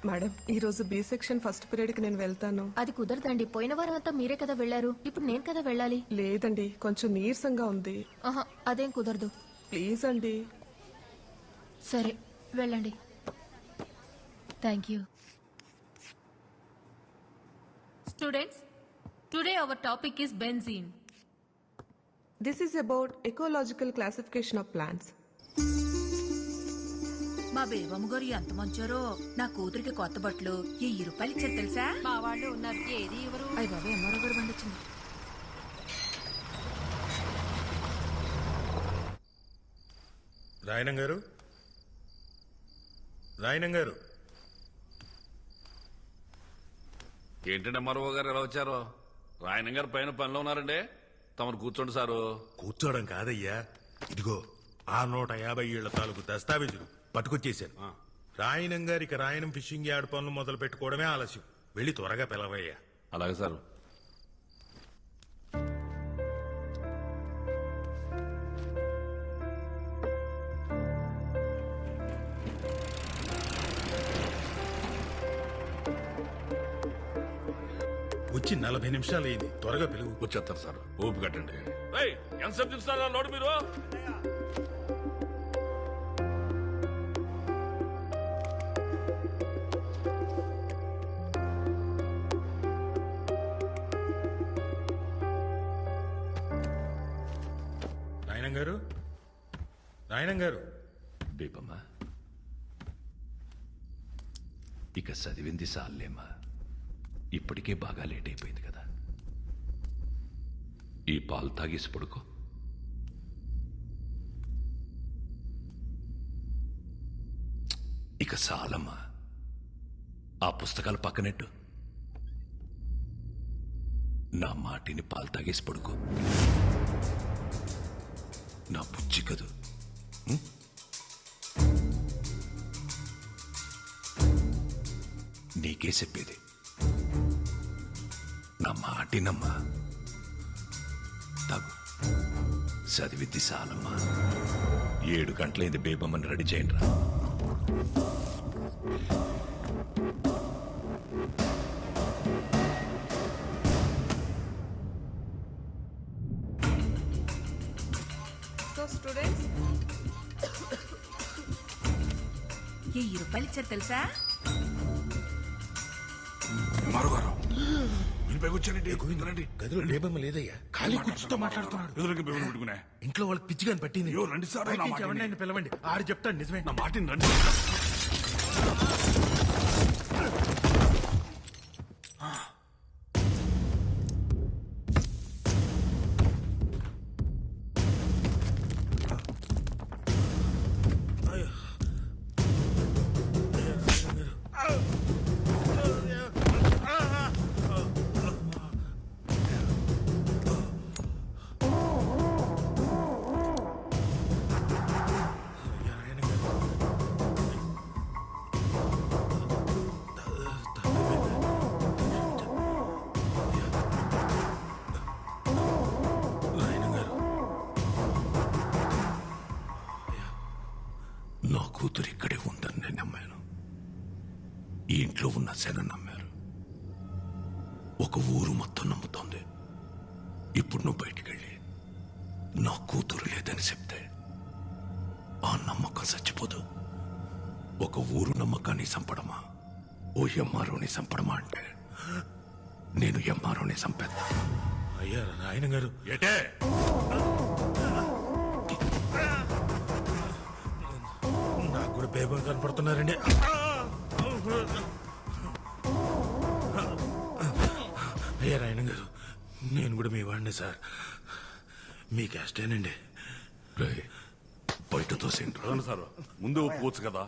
Madam ఈ రోజు B section first period కి నేను వెళ్తాను. అది కుదరదండి. పోయిన వారం అంతా మీరే కదా వెళ్లారు, ఇప్పుడు నేను కదా వెళ్ళాలి. లేదండి, కొంచెం నీరసంగా ఉంది. ఆహా, అదేం కుదరదు. ప్లీజ్ అండి. సరే వెళ్ళండి. Thank you. Students, today our topic is benzene. This is about ecological classification of plants. మా బేబమ్మ గారు ఎంత మంచారో. నా కూతురికి కొత్త బట్టలు 1000 రూపాయలు ఇచ్చారు తెలుసా. మా వాళ్ళు ఉన్నారు, ఏది ఎవరు? అయ్య బాబా, ఎంఆర్ఓ గారు బండి వచ్చింది. రాయనం గారు, రాయనం గారు. ఏంటంటే మరో గారు ఎలా వచ్చారో? రాయనం గారు పైన పనిలో ఉన్నారండి. తమరు కూర్చోండి సారు. కూర్చోవడం కాదయ్యా, ఇదిగో ఆ 150 ఏళ్ల తాలూకు దస్తావేజులు పట్టుకొచ్చేశాను. రాయనం గారికి రాయనం ఫిషింగ్ యార్డ్ పనులు మొదలు పెట్టుకోవడమే ఆలస్యం. వెళ్ళి త్వరగా పిలవయ్యా. అలాగే సారు. వచ్చి 40 నిమిషాలు అయింది, త్వరగా పిలువు. వచ్చేస్తారు సార్, ఊపి కట్టండి. ఎంతసేపు చూస్తారా లోడు మీరు? రాయనం గారు, రాయనం గారు. బేబమ్మా, ఇక చదివింది సాలేమ్మా. ఇప్పటికే బాగా లేట్ అయిపోయింది కదా. ఈ పాలు తాగేసి పడుకో. ఇక చాలమ్మా, ఆ పుస్తకాలు పక్కనెట్టు. నా మాటిని పాలు తాగేసి పడుకో. నా బుజ్జి కదూ. నీకే చెప్పేది, నా మాటినమ్మా. తాగు, చదివిద్ది సాలమ్మా. 7 గంటలైంది, బేబమ్మని రెడీ చేయండి రా. సో స్టూడెంట్స్, 1000 రూపాయలు ఇచ్చారు తెలుసా. గదిలో బేబమ్మ లేదయ్యా, ఖాళీ కూర్చుతో మాట్లాడుతున్నాడు. ఇంట్లో వాళ్ళకి పిచ్చిగాని పట్టింది. ఎవరినైనా పిలవండి, ఆడు చెప్తాడు నిజమే. నా మాటిని రండి. నా కూతురు ఇక్కడే ఉందని నేను నమ్మాను. ఈ ఇంట్లో ఉన్న శన నమ్మారు. ఒక ఊరు మొత్తం నమ్ముతోంది. ఇప్పుడు నువ్వు బయటికెళ్ళి నా కూతురు లేదని చెప్తే ఆ నమ్మకం చచ్చిపోదు. ఒక ఊరు నమ్మకాన్ని చంపడమా, ఓ ఎంఆర్ఓని చంపడమా అంటే నేను ఎంఆర్ఓని చంపేద్దా. అయ్యా రాయన గారు. ఏటే నాకు కూడా బేబం కనపడుతున్నారండి. అయ్యా రాయన గారు, నేను కూడా మీ వాడిని సార్. మీ క్యాస్టేనండి. బయట తోసేంటి సార్, ముందు ఒప్పుకోవచ్చు కదా.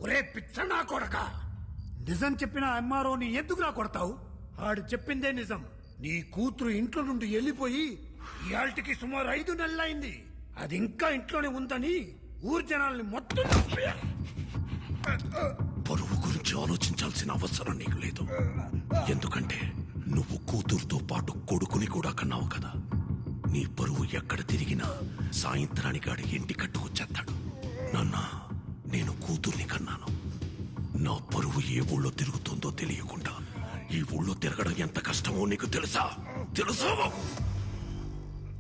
ఒరే పిచ్చనా కొడక, నిజం చెప్పిన ఎంఆర్ఓని ఎందుకురా కొడతావు? ఆడు చెప్పిందే నిజం. నీ కూతురు ఇంట్లో నుండి వెళ్ళిపోయి ఇయాల్టికి సుమారు 5 నెలలైంది. అది ఇంకా ఇంట్లోనే ఉందని ఊరు జనాల్ని మొత్తం పరువు గురించి గురించి ఆలోచించాల్సిన అవసరం నీకు లేదు. ఎందుకంటే నువ్వు కూతురుతో పాటు కొడుకుని కూడా కన్నావు కదా. నీ పరువు ఎక్కడ తిరిగినా సాయంత్రానికి ఆడి ఇంటి కట్టుకొచ్చేస్తాడు. నాన్న, నేను కూతుర్ని కన్నాను. నా పరువు ఏ ఊళ్ళో తిరుగుతుందో తెలియకుండా ఈ ఊళ్ళో తిరగడం ఎంత కష్టమో నీకు తెలుసా?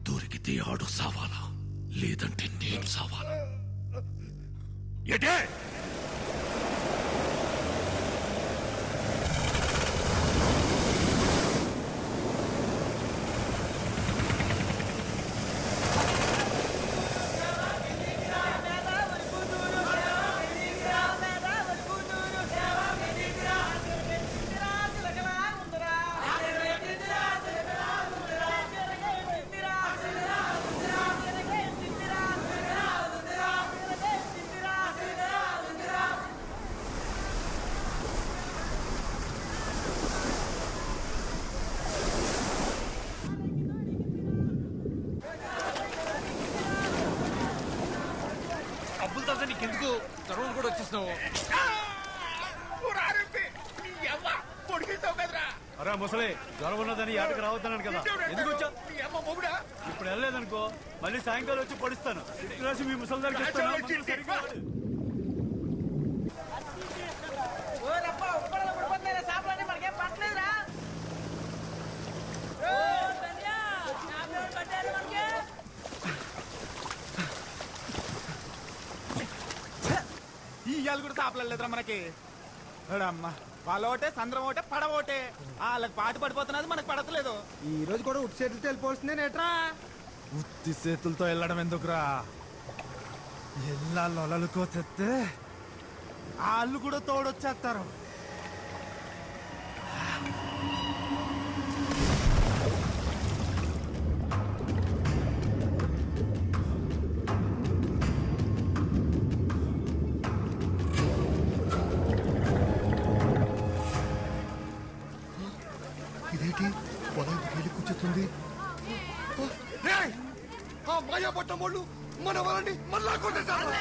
దొరికితే ఆడు సావాలా, లేదంటే నేను సావాలా? ఎటే నీకెందుకు జ్వరం కూడా వచ్చేసినావు? అరే ముసలి, జ్వరం ఉన్నదని ఆటకు రావద్దన్నాను కదా, ఎందుకు వచ్చా? ఇప్పుడు వెళ్ళలేదనుకో మళ్ళీ సాయంకాలం వచ్చి పడుస్తాను. రాసి మీ ముసలి దగ్గరికి ఇస్తాను. ఇయ్యాలు కూడా సాపలేదురా మనకి. అమ్మ వాళ్ళ ఒకటే, సంద్రం ఒకటే, పడవ ఒకటే. వాళ్ళకి పాటు పడిపోతున్నది, మనకు పడతలేదు. ఈ రోజు కూడా ఉట్టి చేతులతో వెళ్ళిపోతుంది నేట్రా. ఉత్తి చేతులతో వెళ్ళడం ఎందుకురా? ఎల్లా లొలలుకోతే వాళ్ళు కూడా తోడొచ్చేస్తారు. ఇదేంటి పొలానికి వెళ్ళి కూర్చుంది? మాయా పట్టమోళ్ళు మన వాళ్ళని మళ్ళా కొట్టేశారు.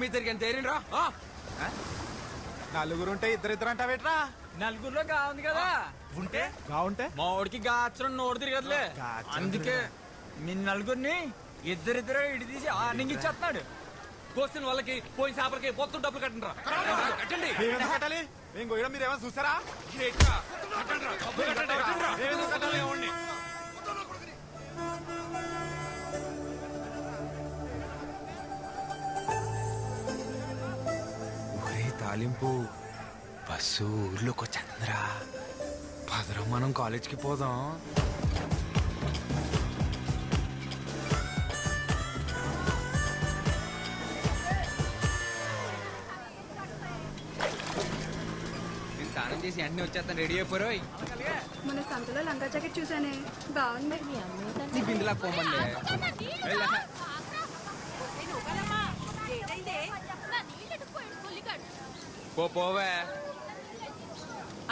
మీ తిరిగి ఎంత ఏరిండ్రా? నలుగురు ఉంటే ఇద్దరిద్దరు అంటావేట్రా? నలుగురులో కావుంది కదా. ఉంటే బాగుంటే మా వాడికి గాచరం నోరు తిరగదులే. అందుకే మీ నలుగురిని ఇద్దరిద్దరు ఇడి తీసి ఆర్నింగ్ ఇచ్చేస్తున్నాడు. కోసిన వాళ్ళకి పోయిన చేపలకి పొత్తు డబ్బులు కట్టండి. కట్టండి. కట్టాలి. మేము గోయడం మీరు ఏమైనా చూసారా? తాలింపు బస్సు ఊర్లోకి వచ్చేస్తుందిరా. పదరా మనం కాలేజ్కి పోదాం. నేను స్నానం చేసి వెంటనే వచ్చేస్తాను. రెడీ అయిపోయి మన సంతలో లంగా జాకెట్ చూసానే, బాగుంది. నీ బిందులా పోమండి. పోవే.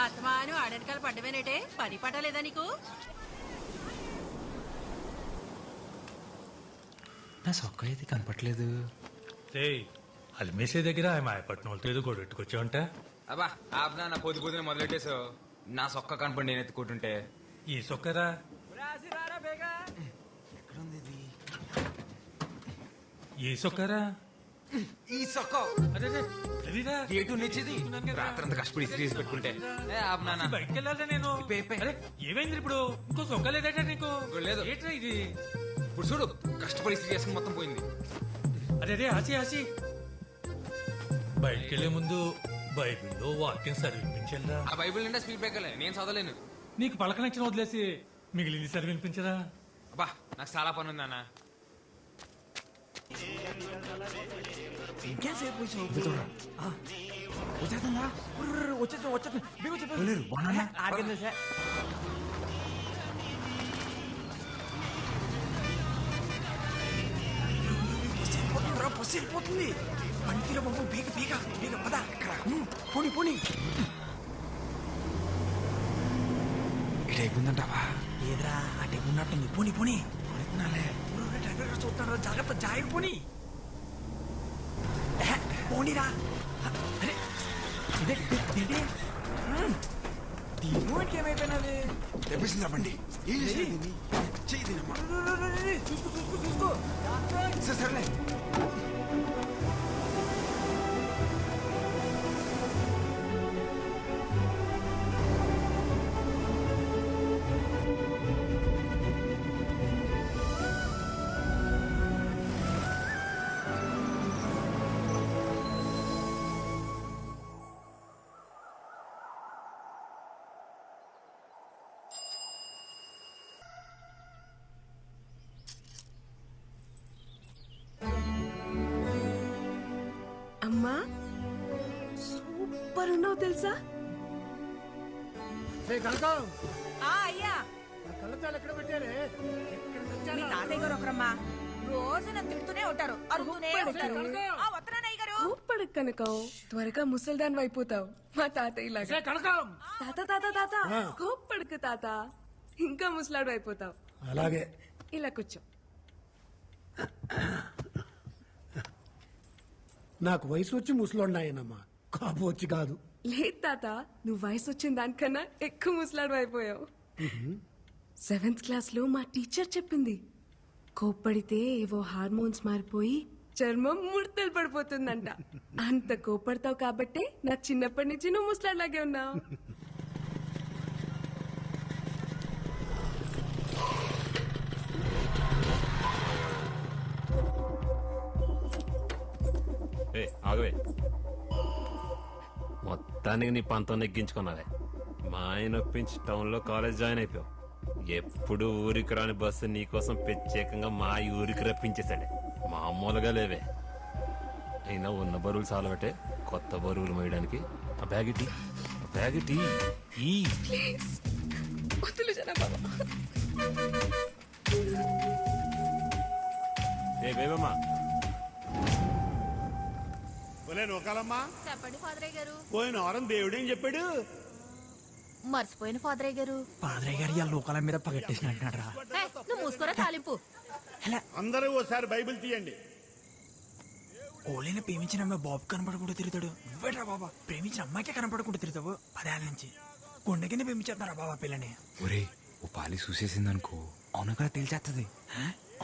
అత్తమాను ఆడనకాలు పడ్డమేనేటే, పని పట్టలేదా నీకు? నా సొక్క అయితే కనపట్లేదు. అల్మేసే దగ్గర ఆమె ఆయపట్నం వాళ్ళతో ఏదో గొడవెట్టుకొచ్చావంట. అబ్బా ఆపనా, నా పొద్దు పొద్దున మొదలెట్టేసావు. నా సొక్క కనపడి నేను ఎత్తుకుంటుంటే. ఈ సొక్కరా ఏ సొక్కరా? ఈ సొక్క గేటు నచ్చేది. రాత్రంతా కష్టపడి ఇస్త్రీ చేసి పెట్టుకుంటే. బయటకు వెళ్ళాలా నేను? అరే, ఏమైంది ఇప్పుడు? ఇంకో సొక్క లేదట నీకు? లేదు. ఏంట్రా ఇది? ఇప్పుడు చూడు, కష్టపడి ఇస్త్రీ చేసుకుని మొత్తం పోయింది. అదే ఆచి ఆచి బయటకెళ్లే ముందు బైబిల్లో వాక్యం చదివించరా. ఆ బైబిల్ నిండా స్పీడ్ బ్రేకర్లే, నేను చదవలేను. నీకు పలక నచ్చిన వదిలేసి మిగిలింది చదివినిపించరా. అబ్బా నాకు చాలా పని ఉంది అన్న. వెళ్ళిపోతుంది. పంటిలో బాబు బీగ బీగ బీగ పద. పోనీ పోనీ. ఇటు అయిపోయిందంటావా? ఏదరా అటే ఉన్నట్టుంది. పోనీ పోనీ డ్రైవర్ చూస్తాడు. జాగ్రత్త, జాగ్రత్త. పోనీ పోనీరా. అరే ఇదే దీనికి ఏమైపోయినది? తెప్పిస్తుందా బండి? చూసుకో చూసుకో చూసుకో. సర్లే. అమ్మా సూపర్ ఉన్నావు తెలుసా? అయ్యా కళ్ళద్దాలు ఎక్కడ పెట్టారే? మీ తాతయ్య గారు ఒకరమ్మా రోజు నన్ను తిడుతూనే ఉంటారు. అరుగుతూనే ఊపడు కనకం, త్వరగా ముసల్దాన్ అయిపోతావు మా తాతయ్య లాగా. తాత తాత తాత కోప్పడుకు తాత, ఇంకా ముసలాడు అయిపోతావు. అలాగే. ఇలా కూర్చో. నాకు వయసు వచ్చి ముసలోన్నాయనమ్మా, కాపు వచ్చి కాదు. లేదు తాత, నువ్వు వయసు వచ్చిన దానికన్నా ఎక్కువ ముసలాడు అయిపోయావు. 7th క్లాస్ లో మా టీచర్ చెప్పింది, కోప్పడితే ఏవో హార్మోన్స్ మారిపోయి చర్మం ముడతలు పడిపోతుందంట. అంత కోపడతావు కాబట్టే నా చిన్నప్పటి నుంచి నువ్వు ముసలాడిలాగే ఉన్నావు. ఆగవే, మొత్తానికి నీ పంతం నెగ్గించుకున్నావే. మా ఆయన ఒప్పించి టౌన్ లో కాలేజ్ జాయిన్ అయిపోయావు. ఎప్పుడు ఊరికి రాని బస్సు నీకోసం ప్రత్యేకంగా మా ఊరికి రప్పించేశాడే. మామూలుగా లేవే. అయినా ఉన్న బరువులు చాలా బట్టే కొత్త బరువులు మోయడానికి. ఆ బ్యాగ్ ఇటీ, ఆ బ్యాగ్ ఇటీ. ఏ బేబమ్మా, నూకాలమ్మా, చెప్పండి ఫాదరయ్య గారు. పోయిన వారం దేవుడేం చెప్పాడు? మర్చిపోయిన ఫాదరయ్య గారు. ఫాదరయ్య గారు ఇవాళ లోకాల మీద పగట్టేసినట్టున్నాడు రా. నువ్వు మూసుకోరా తాలింపు. అందరూ ఓసారి బైబిల్ తీయండి. ఓలైనా ప్రేమించిన అమ్మాయి బాబు కనపడకుండా తిరుగుతాడు. నువ్వేట్రా బాబా, ప్రేమించిన అమ్మాయికే కనపడకుండా తిరుగుతావు. 10 ఏళ్ళ నుంచి గుండె కింద ప్రేమించేస్తున్నారా బాబా పిల్లని. ఒరే, ఓ పాలి చూసేసింది అనుకో, అవును కదా తేల్చేస్తుంది.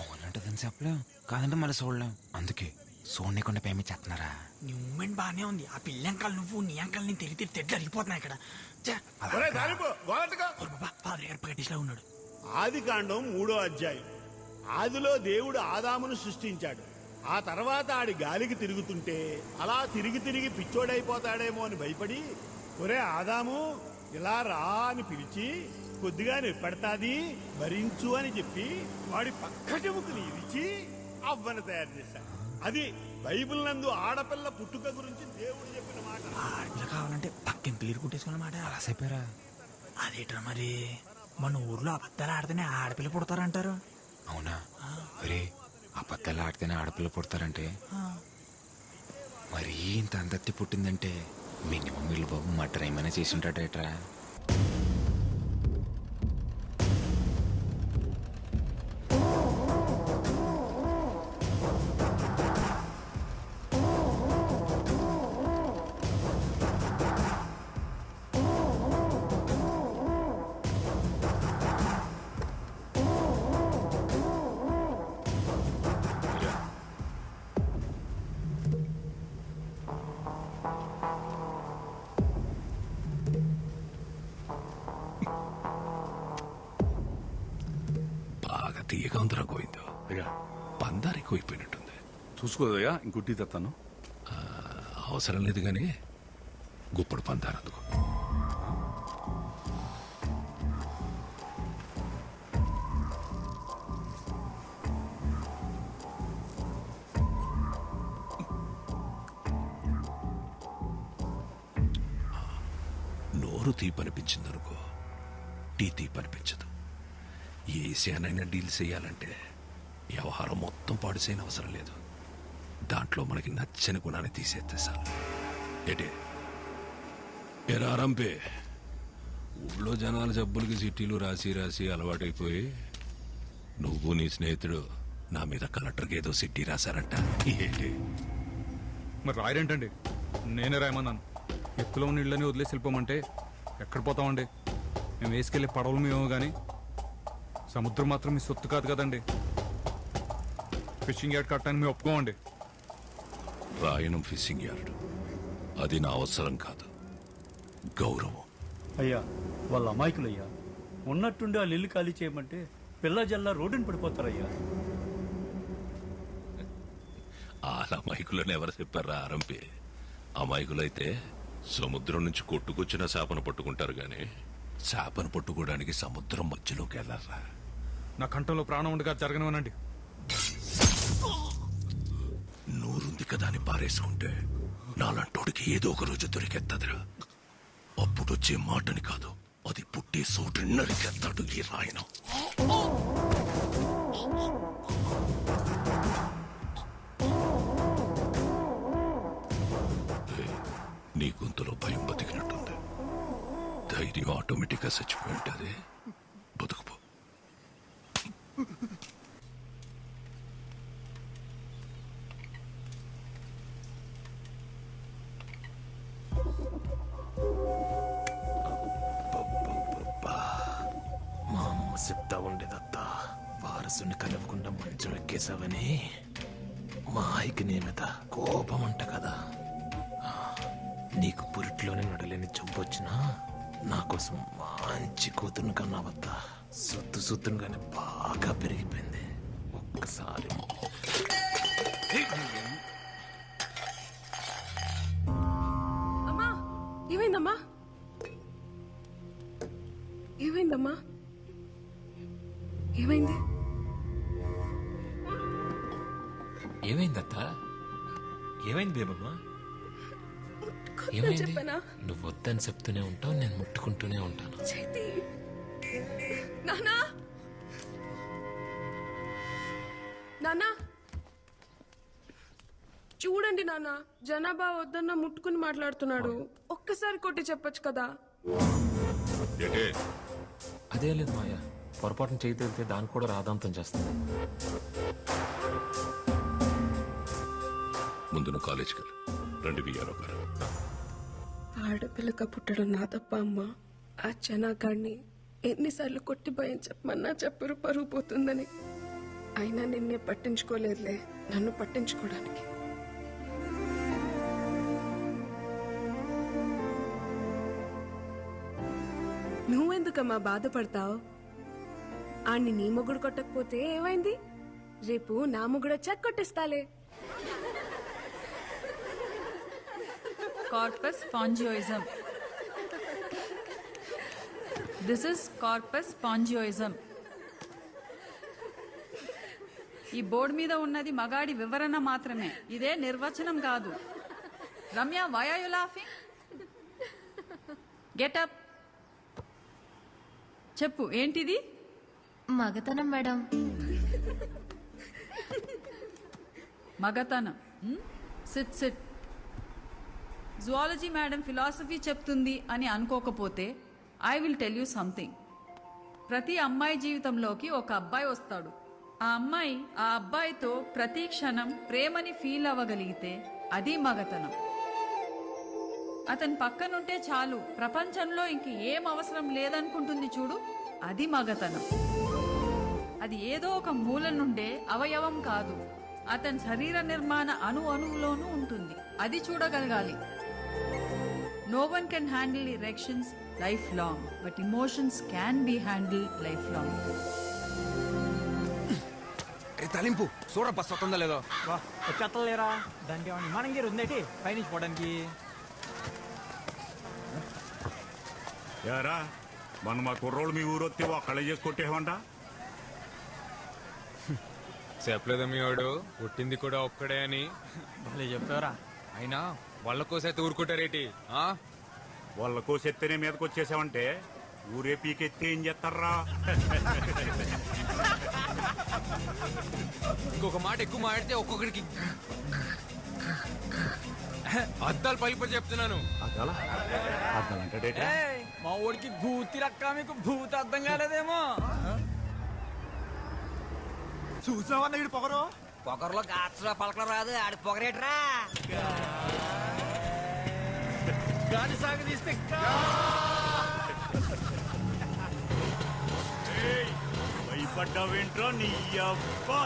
అవునంటదని చెప్పలేం, కాదంటే మళ్ళీ చూడలేం. అందుకే సోనికుండా ప్రేమించేస్తున్నారా? నీ మూమెంట్ బానే ఉంది. ఆ పిల్ల అంకాలు నువ్వు, నీ అంకాలు నేను తిరిగి తెడ్లు అరిగిపోతున్నాయి ఇక్కడ. ఫాదర్ గారు పగటిలా ఉన్నాడు. ఆది కాండం 3వ అధ్యాయం. ఆదిలో దేవుడు ఆదామును సృష్టించాడు. ఆ తర్వాత ఆడి గాలికి తిరుగుతుంటే అలా తిరిగి తిరిగి పిచ్చోడైపోతాడేమో అని భయపడి ఒరే ఆదాము ఇలా రా అని పిలిచి కొద్దిగా నిప్పడతాది భరించు అని చెప్పి వాడి పక్క చెముకుని ఇరిచి అవ్వను తయారు చేశాడు. అది బైబిల్ నందు ఆడపిల్ల పుట్టుక గురించి దేవుడు చెప్పిన మాట. ఆడపిల్ల కావాలంటే పక్కన పేరు కుట్టేసుకున్నమాట. అలా చెప్పారా? అదేట్రా మరి మన ఊర్లో అబద్ధాలు ఆడితేనే ఆడపిల్ల పుడతారంటారు. అవునా? అరే అబద్ధాలు ఆడితేనే ఆడపిల్ల పుడతారంటే మరీ ఇంత అందత్తి పుట్టిందంటే మినిమం వీళ్ళు బాబు మటర్ ఏమైనా చేసి ఉంటాడేట్రా. తీయగా ఉందిరా గోవిందో. పందారు ఎక్కువైపోయినట్టుంది. చూసుకోదయ్యా ఇంకొట్టి తెస్తాను. అవసరం లేదు కానీ గుప్పడు పందారు అందుకో. నోరు తీపనిపించిందనుకో టీ తీపనిపించదు. ఏ ఏసియానైనా డీల్ చేయాలంటే వ్యవహారం మొత్తం పాడు చేయని అవసరం లేదు. దాంట్లో మనకి నచ్చని గుణాన్ని తీసేస్తే చాలు. ఏటే ఎరారంపే ఊళ్ళో జనాల జబ్బులకి సిటీలు రాసి రాసి అలవాటైపోయి నువ్వు నీ స్నేహితుడు నా మీద కలెక్టర్కి ఏదో సిటీ రాశారంట. ఏంటి మరి రాయరేంటండి? నేనే రాయమన్నాను. ఎత్తులో ఉన్న ఇళ్ళని వదిలేసి వెళ్ళిపోమంటే ఎక్కడ పోతామండి? మేము వేసుకెళ్ళే పడవలు మేము కానీ సముద్రం మాత్రం మీ సొత్తు కాదు కదండి. ఫిషింగ్ యార్డ్ కట్టడానికి మేము ఒప్పుకోమండి. రాయనం ఫిషింగ్ యార్డ్ అది నా అవసరం కాదు, గౌరవం. అయ్యా వాళ్ళ అమాయకులయ్యా. ఉన్నట్టుండి వాళ్ళు ఇల్లు ఖాళీ చేయమంటే పిల్ల జల్లా రోడ్డుని పడిపోతారయ్యా. వాళ్ళ అమాయకులని ఎవరు చెప్పారా ఆరంపి? అమాయకులైతే సముద్రం నుంచి కొట్టుకొచ్చిన చేపను పట్టుకుంటారు గాని చేపను పట్టుకోవడానికి సముద్రం మధ్యలోకి వెళ్ళారా? నా కంఠంలో ప్రాణం ఉండగా జరగనివనండి. నూరుంది కదా అని పారేసుకుంటే నాలంటోడికి ఏదో ఒక రోజు దొరికెత్తదిరా. అప్పుడు వచ్చే మాటని కాదు, అది పుట్టే చోటు నరికెత్తాడు ఈ రాయనం. నీ గొంతులో భయం బతికినట్టుంది. ధైర్యం ఆటోమేటిక్గా చచ్చిపోయి ఉంటుంది. బతుకుపో. మా అమ్మ చెప్తా ఉండేదత్తా, వారసుని కలవకుండా మంచం ఎక్కేసావని. మా ఆయికి నీ మీద కోపం అంట కదా. నీకు పురిట్లోనే నడలేని జబ్బు వచ్చినా నా కోసం మంచి కూతురుని కన్నావద్దా. సొత్తును కానీ బాగా పెరిగిపోయింది. ఒక్కసారి అమ్మా ఏమైందమ్మా? ఏమైందమ్మా? ఏమైంది? ఏమైందత్త? ఏమైంది బేబమ్మా? ఏమైంది? చెప్పనా? నువ్వు వద్దని చెప్తూనే ఉంటావు, నేను ముట్టుకుంటూనే ఉంటాను. చేతి నానా నానా చూడండి నాన్న, జనాభా వద్దన్న ముట్టుకుని మాట్లాడుతున్నాడు. ఒక్కసారి కొట్టి చెప్పొచ్చు కదా. అదే లేదు మాయా, పొరపాటున చేయి తేలితే దాన్ని కూడా రాదాంతం చేస్తుంది. ముందు నువ్వు కాలేజీకి వెళ్ళు. రండి విఆర్ఓ గారు. ఆడపిల్లక పుట్టడం నా తప్ప అమ్మా. ఆ జనాగాడిని ఎన్నిసార్లు కొట్టి భయం చెప్పమన్నా చెప్పరు పరుగు పోతుందని. అయినా నిన్నే పట్టించుకోలేదులే, నన్ను పట్టించుకోవడానికి. నువ్వెందుకమ్మా బాధపడతావు? ఆణ్ణి నీ మొగుడు కొట్టకపోతే ఏమైంది? రేపు నా మొగుడు వచ్చాక కొట్టిస్తాలే. corpus spongiosum. This is corpus spongiosum. ఈ బోర్డు మీద ఉన్నది మగాడి వివరణ మాత్రమే, ఇదే నిర్వచనం కాదు. Ramya, why are you laughing? Get up. చెప్పు, ఏంటిది? మగతనం మేడం. మగతనం. SIT SIT. Zoology madam philosophy చెప్తుంది అని అనుకోకపోతే I will tell you something. ప్రతి అమ్మాయి జీవితంలోకి ఒక అబ్బాయి వస్తాడు. ఆ అమ్మాయి ఆ అబ్బాయితో ప్రతి క్షణం ప్రేమని ఫీల్ అవ్వగలిగితే అది మగతనం. అతని పక్కనుంటే చాలు, ప్రపంచంలో ఇంక ఏం అవసరం లేదనుకుంటుంది చూడు, అది మగతనం. అది ఏదో ఒక మూల నుండే అవయవం కాదు, అతని శరీర నిర్మాణ అణువులోనూ ఉంటుంది. అది చూడగలగాలి. No one can handle erections lifelong, but emotions can be handled lifelong. తలింపు చూడ బస్ వస్తుందా లేదో వచ్చేస్తలేరా, దానికి ఏమన్నా మనం గీరు ఉందేటి పైనుంచి పోవడానికి. యారా మన మా కుర్రోళ్ళు మీ ఊరు వస్తే ఒక్కళ్ళే చేసి కొట్టేవంట. చెప్పలేదు మీ వాడు పుట్టింది కూడా ఒక్కడే అని. భలే చెప్పారా. అయినా వాళ్ళ కోసైతే ఊరుకుంటారేటి? వాళ్ళ కోసెత్తేనే మీదకి వచ్చేసావంటే ఊరే పీకెత్తే ఏం చేస్తారా? ఇంకొక మాట ఎక్కువ మాడితే ఒక్కొక్కడికి అద్దాలు పలిపడి చెప్తున్నాను. మా ఊడికి భూతి రక్క, మీకు భూతి అర్థం కాలేదేమో. చూసావన్న ఇడు పొగరు పొగరులో గాచరా పలకలు రాదు, ఆడి పొగరేట్రా. గాడి సాగు తీస్తే భయపడ్డావేంట్రా నీ అబ్బా?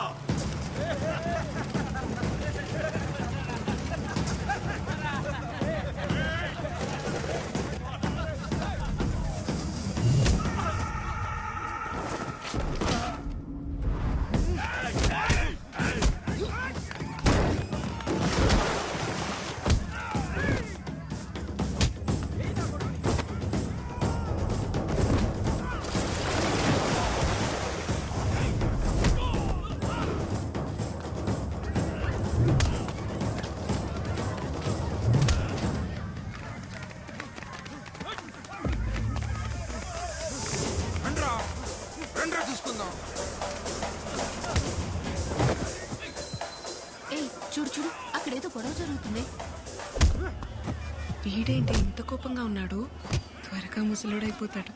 చూసుకుందాం. చూడు చూడు, అక్కడేదో గొడవ జరుగుతుంది. వీడేంటి ఇంత కోపంగా ఉన్నాడు? త్వరగా ముసలుడైపోతాడు.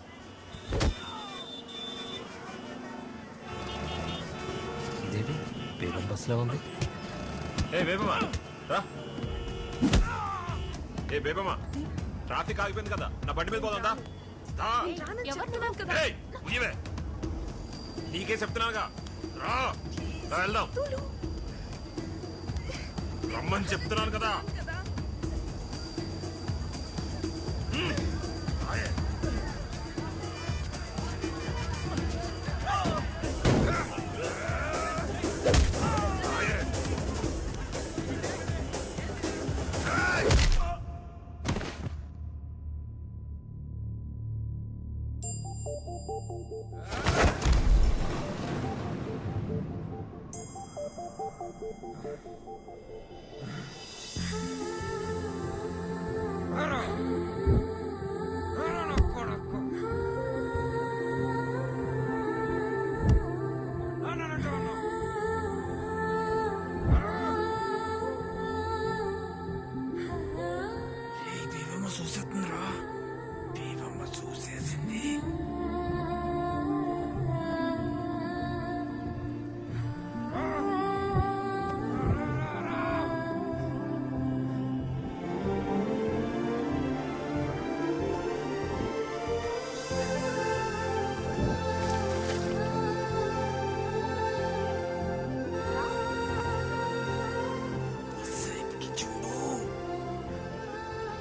ఇదేంటి బేగం బస్లో ఉంది? ఏ బేబమ్మా రా. ఏ బేబమ్మా, ట్రాఫిక్ ఆగిపోయింది కదా, నా బండి మీద పోదా? నీకే చెప్తున్నాగా, రా వెళ్దాం. రమ్మని చెప్తున్నాను కదా. చూసేస్తుందిరా, దీవమ్మ చూసేసింది.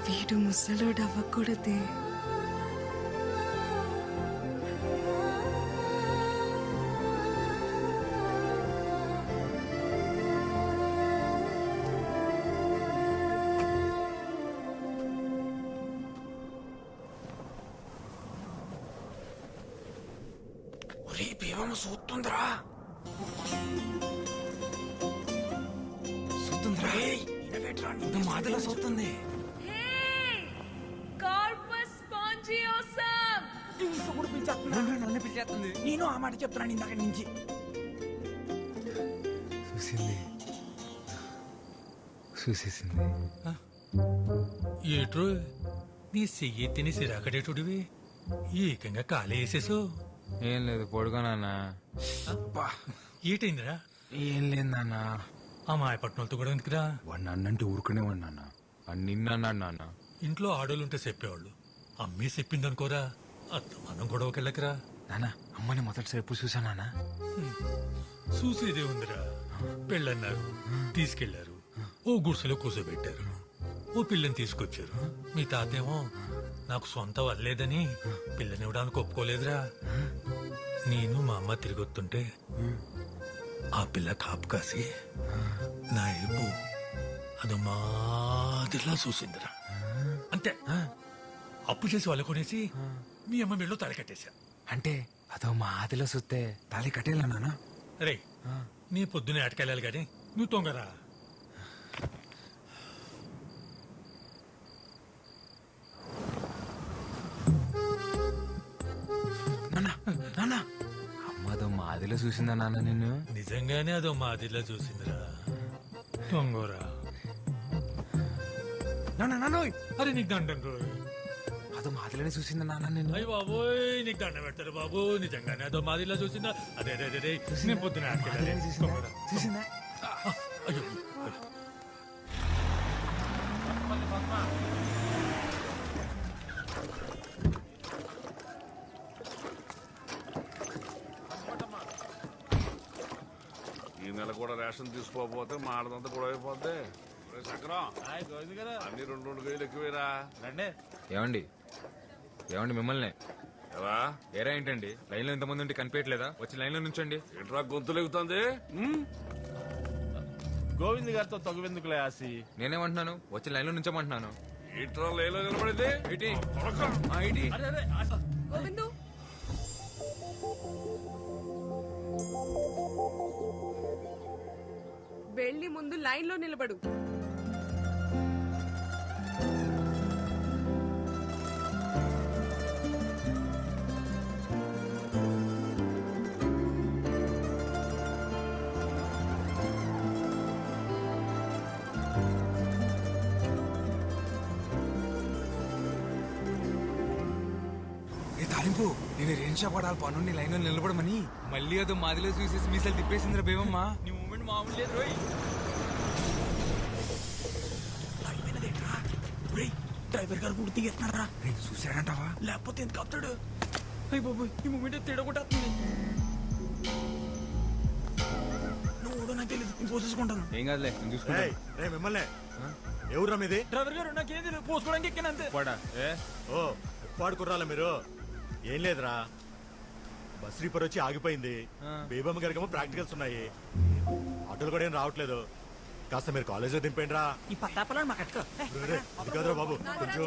వీడు ముసలోడు అవ్వకూడదే. భీమమ్మ చూస్తుందిరా చూస్తుందిరా మాటలో చూస్తుంది కార్పస్ స్పాంజియోసమ్ నన్ను పిలిచేస్తుంది నేను ఆ మాట చెప్తున్నాను ఇందాక నుంచి చూసేసింది ఏట్రో నీ చెయ్యి తిని సిరాకడేటుడివి ఏకంగా కాలే వేసేసావు. ఏం లేదు పొడుగునా ఏటైందిరా? ఏం లేదు నాన్న. ఆ మాయపట్నంతో కూడా ఎందుకురా? వాడు నన్నంటే ఊరుకునే వాడు నాన్న. వాడు నిన్నన్నాడు నాన్న. ఇంట్లో ఆడోళ్ళుంటే చెప్పేవాళ్ళు, అమ్మే చెప్పిందనుకోరా అత్తమానం గొడవకెళ్ళకరా. నాన్న అమ్మని మొదటిసారి ఎప్పుడు చూసా నాన్న. చూసేదే ఉందిరా. పెళ్ళన్నారు, తీసుకెళ్లారు, ఓ గుడిసెలో కూర్చోబెట్టారు, ఓ పిల్లని తీసుకొచ్చారు. మీ తాతేమో నాకు సొంత వల్లేదని పిల్లనివ్వడానికి ఒప్పుకోలేదురా. నేను మా అమ్మ తిరిగొస్తుంటే ఆ పిల్ల కాపు కాసి నా ఏపు అది మాదిరిలా చూసిందిరా. అంతే, అప్పు చేసి వాళ్ళు కొనేసి మీ అమ్మ మెళ్ళో తాళి కట్టేశా. అంటే అదో మా ఆదిలో చూస్తే తాళి కట్టేలా నాన్న. రే, నీ పొద్దునే ఆటకెళ్ళాలి గాని నువ్వు తొంగరా. అమ్మదో మా ఆదిలో చూసిందా నాన్న నిన్ను? నిజంగానే అదో మాదిరిలా చూసిందిరా. తొంగోరా. అరే నీకు దండం రోయ్. అదో మాదిలోనే చూసిందా నాన్న నిన్ను? అయ్యి బాబోయ్, నీకు దండం పెడతారు బాబు. నిజంగానే అదో మాదిరిలా చూసిందా? అదే అదే అదే నేను పొద్దున చూసిందా? అయ్యో ఈ నెల కూడా రేషన్ తీసుకోకపోతే మాడదంతా కూడా అయిపోద్ది. చక్రం అన్ని 2 కేజీలు ఎక్కువేరా. ఏమండి ఏమండి మిమ్మల్ని ఎలా ఏరా ఏంటండి లైన్ లో ఇంతమంది ఉంటే కనిపించట్లేదా? వచ్చి లైన్ లో నుంచండి. ఏంట్రా గొంతులెగుతుంది? గోవింద్ గారితో తగువెందుకులే ఆసి. నేనేమంటున్నాను, వచ్చి లైన్ లో నుంచోమంటున్నాను. ఏంట్రా లైన్లో నిలబడింది? ఏంటి గోవిందు, వెళ్ళి ముందు లైన్ లో నిలబడు. తాలింపు నేను రేంజ్ పడాలి పనుండి లైన్ లో నిలబడమని. మళ్ళీ అదో మాదిలో చూసేసి మీసాలు తిప్పేసిందిరా బేమమ్మా. నీ మూమెంట్ మామూలు లేదు రోయ్. డ్రైవర్ గారు కూడా తీస్తున్నారా? చూసాడంటావా? లేకపోతే ఎందుకు ఆపుతాడు? అయ్యి బాబు, ఈ మూమెంట్ తేడగొట్టేస్తుంది. నువ్వు నాకు తెలియదు, నేను పోసేసుకుంటాను. ఏం కాదులే, నేను చూసుకుంటాను. మిమ్మల్ని ఎవరురా మీది? డ్రైవర్ గారు నాకేం తెలియదు, పోసుకోవడానికి ఎక్కినంతే. ఓ పాడుకుర్రాలా మీరు? ఏం లేదురా, బస్ రీపర్ వచ్చి ఆగిపోయింది. బేబమ్మ గారికేమో ప్రాక్టికల్స్ ఉన్నాయి. ఆటోలు కూడా ఏం రావట్లేదు. కాస్త మీరు కాలేజ్ లో దింపండి రా. ఈ పత్తాపలాన్ని మాకు అట్టుకో. అది కాదురా బాబు, కొంచెం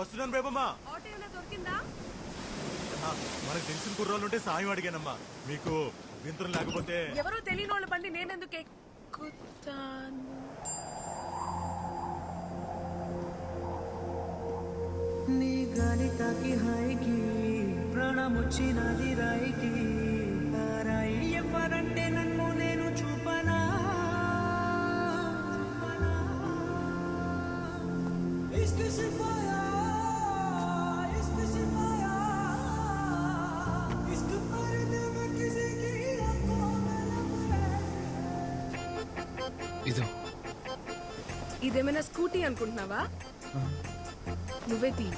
వస్తున్నాను బేబమ్మ. మనకు తెలిసిన కుర్రాళ్ళు ఉంటే సాయం అడిగానమ్మా. మీకు అభ్యంతరం లేకపోతే. ఎవరో తెలియని వాళ్ళ బండి నేనెందుకు ఎక్కుతాను? నీ గాలి తాకి హాయికి ప్రాణమొచ్చినది రాయికి. రాయి ఎవరంటే నన్ను నేను చూపనా? ఇదేమైనా స్కూటీ అనుకుంటున్నావా? నువ్వే తీ.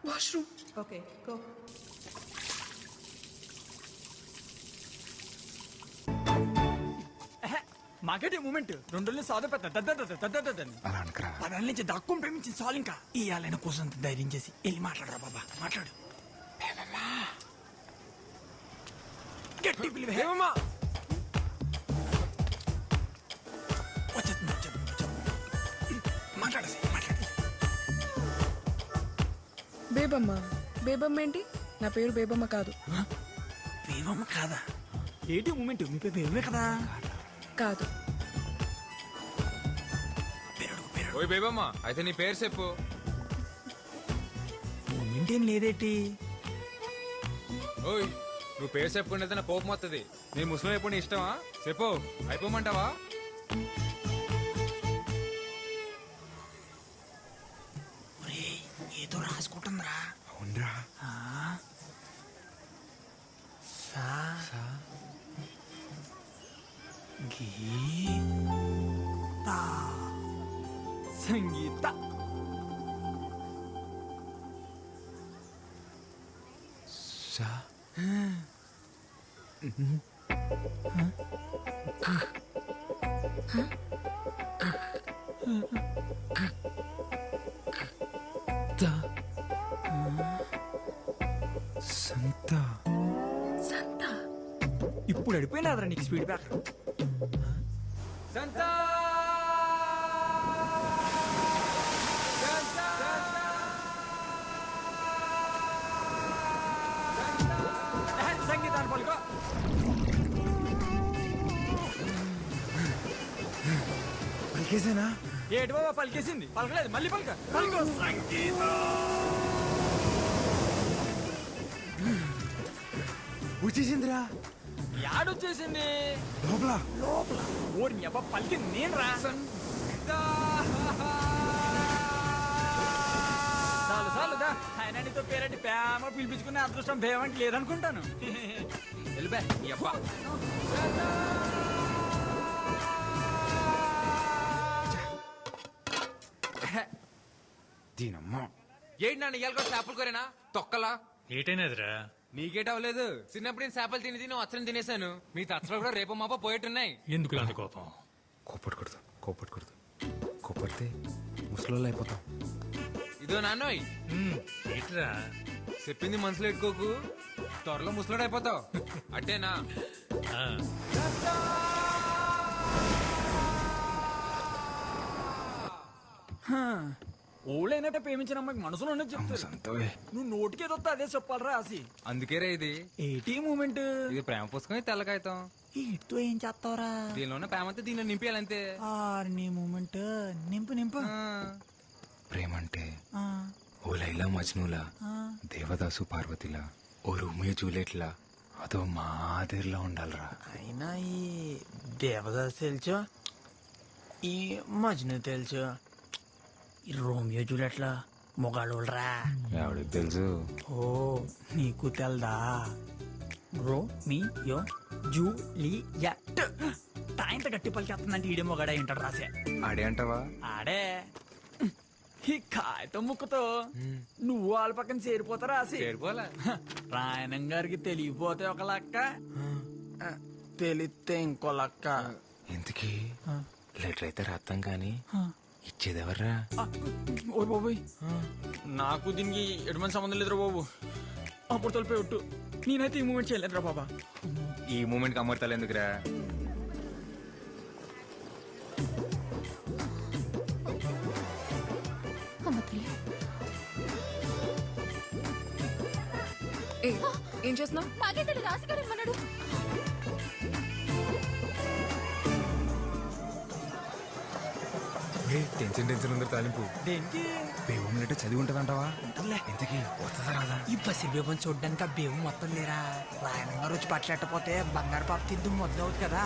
వాష్రూమ్. Okay go. మాకేటి మూమెంట్ 2 రోజులు సాధ అలా అనకరా. 10 ఏళ్ళ నుంచి దాక్కుని ప్రేమించింది చాలు. ఇంకా ఇయ్యాలైనా కోసం ధైర్యం చేసి వెళ్ళి మాట్లాడరా బాబా, మాట్లాడు. గట్టి పిలివే మాట్లాడేసి మాట్లాడి. బేబమ్మ. బేబమ్మ ఏంటి? నా పేరు బేబమ్మ కాదు. బేబమ్మ కాదా? ఏంటి మూమెంట్? మీ పేరు బేబమే కదా? కాదు. ఓయ్ బేబమ్మ, అయితే నీ పేరు చెప్పు. మూమెంట్ ఏం లేదేటి? ఓయ్, నువ్వు పేరు చెప్పుకుంటే నా కోపం వస్తుంది. నీ ముస్లిం ఎప్పుడు నీ ఇష్టమా? చెప్పు, అయిపోమంటావా? ఏదో రాసుకుంటుందిరా. అవునరా. సంగీత. సంత. ఇప్పుడు అడిపోయినాదరా నీకు స్పీడ్ బ్యాక్. సంతా సంగీతాన్ని పలుకో. పలికేసేనా? ఏటి బాబా పలికేసింది? పలకలేదు, మళ్ళీ పలక. పలుకో. సంగీత వచ్చేసిందిరా. యాడొచ్చేసింది? లోపల లోపల. ఓరి నీ అబ్బా పలికింది నేను రా. చాలు చాలు దా. ఆయన నీతో పేరంటి ప్రేమ పిలిపించుకునే అదృష్టం భేమంటి లేదనుకుంటాను. వెళ్ళిపా నీ అబ్బా. దీనమ్మ ఏంటి నన్ను ఇయ్యాలి చేపలు కోరేనా తొక్కలా? ఏటైనదిరా? నీకేట అవ్వలేదు. చిన్నప్పుడు నేను చేపలు తిని తిని వచ్చని తినేసాను. మీ తచ్చలు కూడా రేపు మాప పోయేట్టున్నాయి. ఎందుకు అంత కోపం? కోపడకూడదు, కోపడకూడదు. కోపడితే ముసలోళ్ళు అయిపోతాం. ఇదో నాన్నోయ్, ఏట్రా చెప్పింది మనసులో ఎట్టుకోకు, త్వరలో ముసలోడు అయిపోతావు. అట్టేనా? ఓళ్ళైనట్టే ప్రేమించిన అమ్మాయికి మనసులో ఉన్నది చెప్తారు. నువ్వు నోటికేదో అదే చెప్పాలరా ఆసి. అందుకేరా ఇది ఏటీ మూమెంట్. ఇది ప్రేమ పుస్తకం, తెల్లకాయతాం. ఇటుతో ఏం చేస్తావరా? దీనిలోనే ప్రేమ అంతా దీనిలో నింపేయాలంతే. నీ మూమెంట్ నింపు నింపు. ప్రేమ అంటే ఓ లైలా మజ్నులా, దేవదాసు పార్వతిలా, ఓ రోమియో జూలియట్లా, అదో మాదిరిలా ఉండాలరా. అయినా ఈ దేవదాస్ తెలుసు, ఈ మజ్ను తెలుసు, ఈ రోమియో జూలియట్లా మొగాళ్ళరా. ఎవడికి తెలుసు? ఓ నీకు తెల్దా? Romeo Juliet. తాయింత గట్టి పలికేస్తుందంటే ఈడే మొగాడ ఏంటాడు రాసే. ఆడే అంటావా? ఆడే. ఈ కాగితం ముక్కతో నువ్వు వాళ్ళ పక్కన చేరిపోతారా ఆసి? రాయణం గారికి తెలియపోతే ఒక లెక్క, తెలిస్తే ఇంకో లెక్క. ఇంతకీ లెటర్ అయితే రాస్తాం కానీ ఇచ్చేదెవర్రా? ఓ బాబోయ్, నాకు దీనికి ఎటువంటి సంబంధం లేదురా బాబు. అప్పుడు తొలిపోయి ఒట్టు. నేనైతే ఈ మూమెంట్ చేయలేదురా బాబా. ఈ మూమెంట్ అమర్తాలు ఎందుకురా? ఏం చేస్తున్నావు? నాకే తెలియదు, ఆశగాడు ఏమన్నాడు? టెన్షన్ టెన్షన్ ఉంది తాలింపు. దేనికి? బేవం లెటర్ చదివి ఉంటదంటావా? ఇంతకీ వస్తుందా రాదా? ఈ పసి బేవం చూడ్డానికి ఆ బేవం మొత్తం లేరా. రాయణం గారు వచ్చి పట్లెట్టపోతే బంగారు పాప తిద్దు మొదలవుతుంది కదా.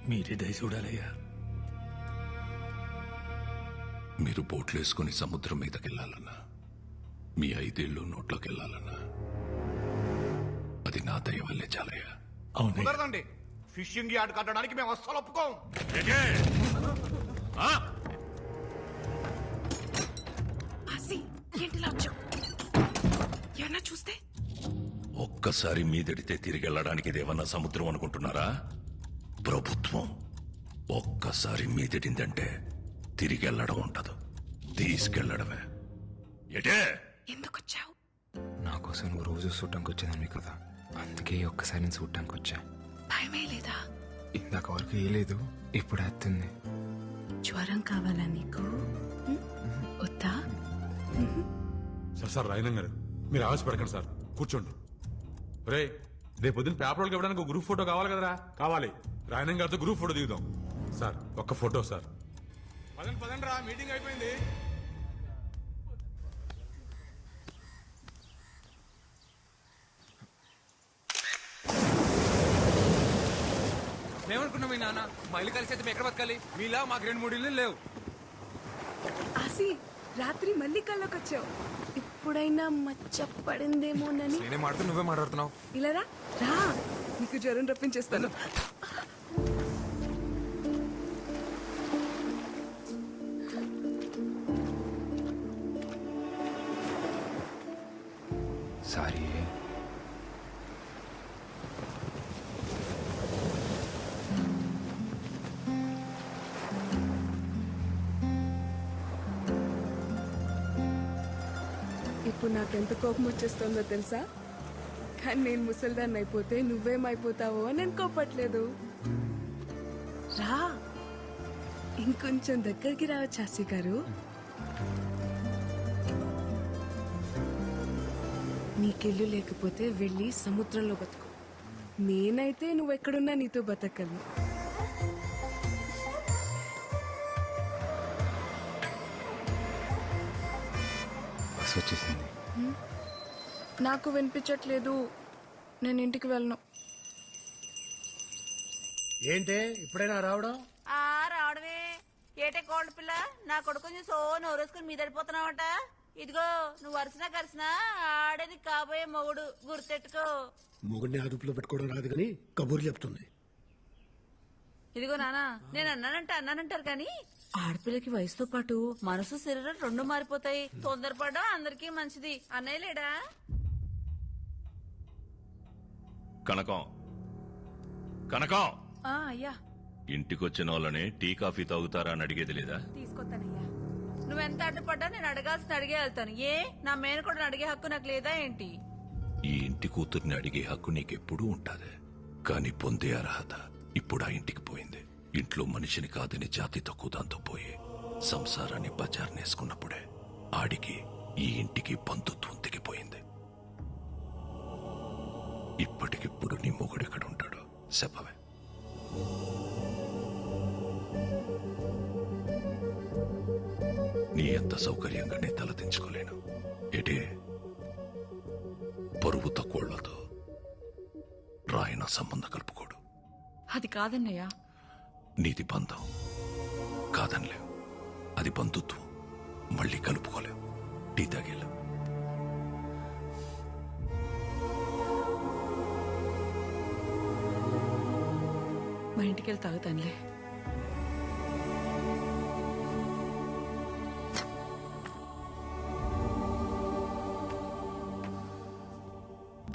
మీరే దయ చూడాలయ్యా. మీరు బోట్లు వేసుకుని సముద్రం మీదకి వెళ్ళాలన్నా, మీ 5 ఏళ్ళు నోట్లోకి వెళ్ళాలన్నా అది నా దయ వల్లే చాలయ్యా. కుదరదండి. ఫిషింగ్ యార్డ్ కట్టడానికి మేము అస్సలు ఒప్పుకోం. ఏమన్నా చూస్తే ఒక్కసారి మీదడితే తిరిగి వెళ్ళడానికి ఇదేమన్నా సముద్రం అనుకుంటున్నారా? ప్రభుత్వం. ఒక్కసారి మీదడిందంటే తిరిగి వెళ్ళడం ఉండదు, తీసుకెళ్లడమే. ఎటే ఎందుకొచ్చావు? నా కోసం నువ్వు రోజు చూడటానికి వచ్చేదాన్ని కదా, అందుకే ఒక్కసారి నేను చూడటానికి వచ్చా. భయమే లేదా? ఇందాక వరకు ఏ లేదు, ఇప్పుడు వస్తుంది. జ్వరం కావాలా నీకు? వద్దా? సార్ రాయనం గారు, మీరు ఆవేశపడకండి సార్, కూర్చోండి. రే, రేపు పొద్దున్న పేపర్లకు ఇవ్వడానికి ఒక గ్రూప్ ఫోటో కావాలి కదరా? కావాలి. రాయనం గారితో గ్రూప్ ఫోటో దిగుదాం. సార్ ఒక్క ఫోటో సార్. పదండి రా, మీటింగ్ అయిపోయింది. మేమనుకున్నాం మీ నాన్న మా ఇల్లు కలిసి అయితే ఎక్కడ బతకాలి? మీలా మాకు 2-3 ఇల్లు లేవు. ఆసి, రాత్రి మళ్ళీ కళ్ళకొచ్చావు. ఇప్పుడైనా మచ్చ పడిందేమోనని. నేనే మాడుతూ నువ్వే మాట్లాడుతున్నావు. ఇలా రా, నీకు జ్వరం రప్పించేస్తాను. సారీ. ఇప్పుడు నాకెంత కోపం వచ్చేస్తుందో తెలుసా? కానీ నేను ముసల్దాన్ని అయిపోతే నువ్వేమైపోతావో నేను కోపట్లేదు. రా, ఇంకొంచెం దగ్గరికి రావచ్చు ఆసి గారు. నీకెళ్ళు లేకపోతే వెళ్ళి సముద్రంలో బతుకు. నేనైతే నువ్వెక్కడున్నా నీతో బతకగలను. బస్ వచ్చేసింది. నాకు వినిపించట్లేదు, నేను ఇంటికి వెళ్ళను. ఏంటే ఇప్పుడైనా రావడం? రావడమే ఏటే కోళ్ళ పిల్ల, నా కొడుకుని సో నోరేసుకుని మీదడిపోతున్నావట. ఇదిగో నువ్వు వరుసనా కరిసినా ఆడేది కాబోయే మొగుడు, గుర్తెట్టుకో. మొగుడిని అదుపులో పెట్టుకోవడం రాదు కానీ కబుర్లు చెప్తుంది. ఇదిగో నానా, నేను అన్నానంటారు కానీ ఆడపిల్లకి వయసుతో పాటు మనసు శరీరం 2 మారిపోతాయి. తొందరపడడం అందరికీ మంచిది. అన్నయ్య లేడా? కనకం, కనకం, అయ్యా. ఇంటికొచ్చిన వాళ్ళని టీ కాఫీ తాగుతారా అని అడిగేది లేదా? తీసుకొస్తానయ్యా. నువ్వెంత అడ్డుపడ్డా నేను అడగాల్సిన అడిగే వెళ్తాను. ఏ నా మేనకోడని అడిగే హక్కు నాకు లేదా ఏంటి? ఈ ఇంటి కూతుర్ని అడిగే హక్కు నీకెప్పుడూ ఉంటాదే, కానీ పొందే అర్హత ఇప్పుడు ఆ ఇంటికి పోయింది. ఇంట్లో మనిషిని కాదని జాతి తక్కువ దాంతో పోయి సంసారాన్ని బజార్నేసుకున్నప్పుడే ఆడికి ఈ ఇంటికి బంధుత్వం తెగిపోయింది. ఇప్పటికిప్పుడు నీ మొగుడెక్కడ ఉంటాడో చెప్పవే. నీ ఎంత సౌకర్యంగా నీ తలదించుకోలేను. ఎటే పరువు తక్కువతో రాయన సంబంధం కలుపుకోడు. అది కాదన్నయ్యా. నీది బంధం కాదనిలేవు, అది బంధుత్వం. మళ్ళీ కలుపుకోలేవు. టీ తాగేలా. మా ఇంటికి వెళ్ళి తాగుతానులే.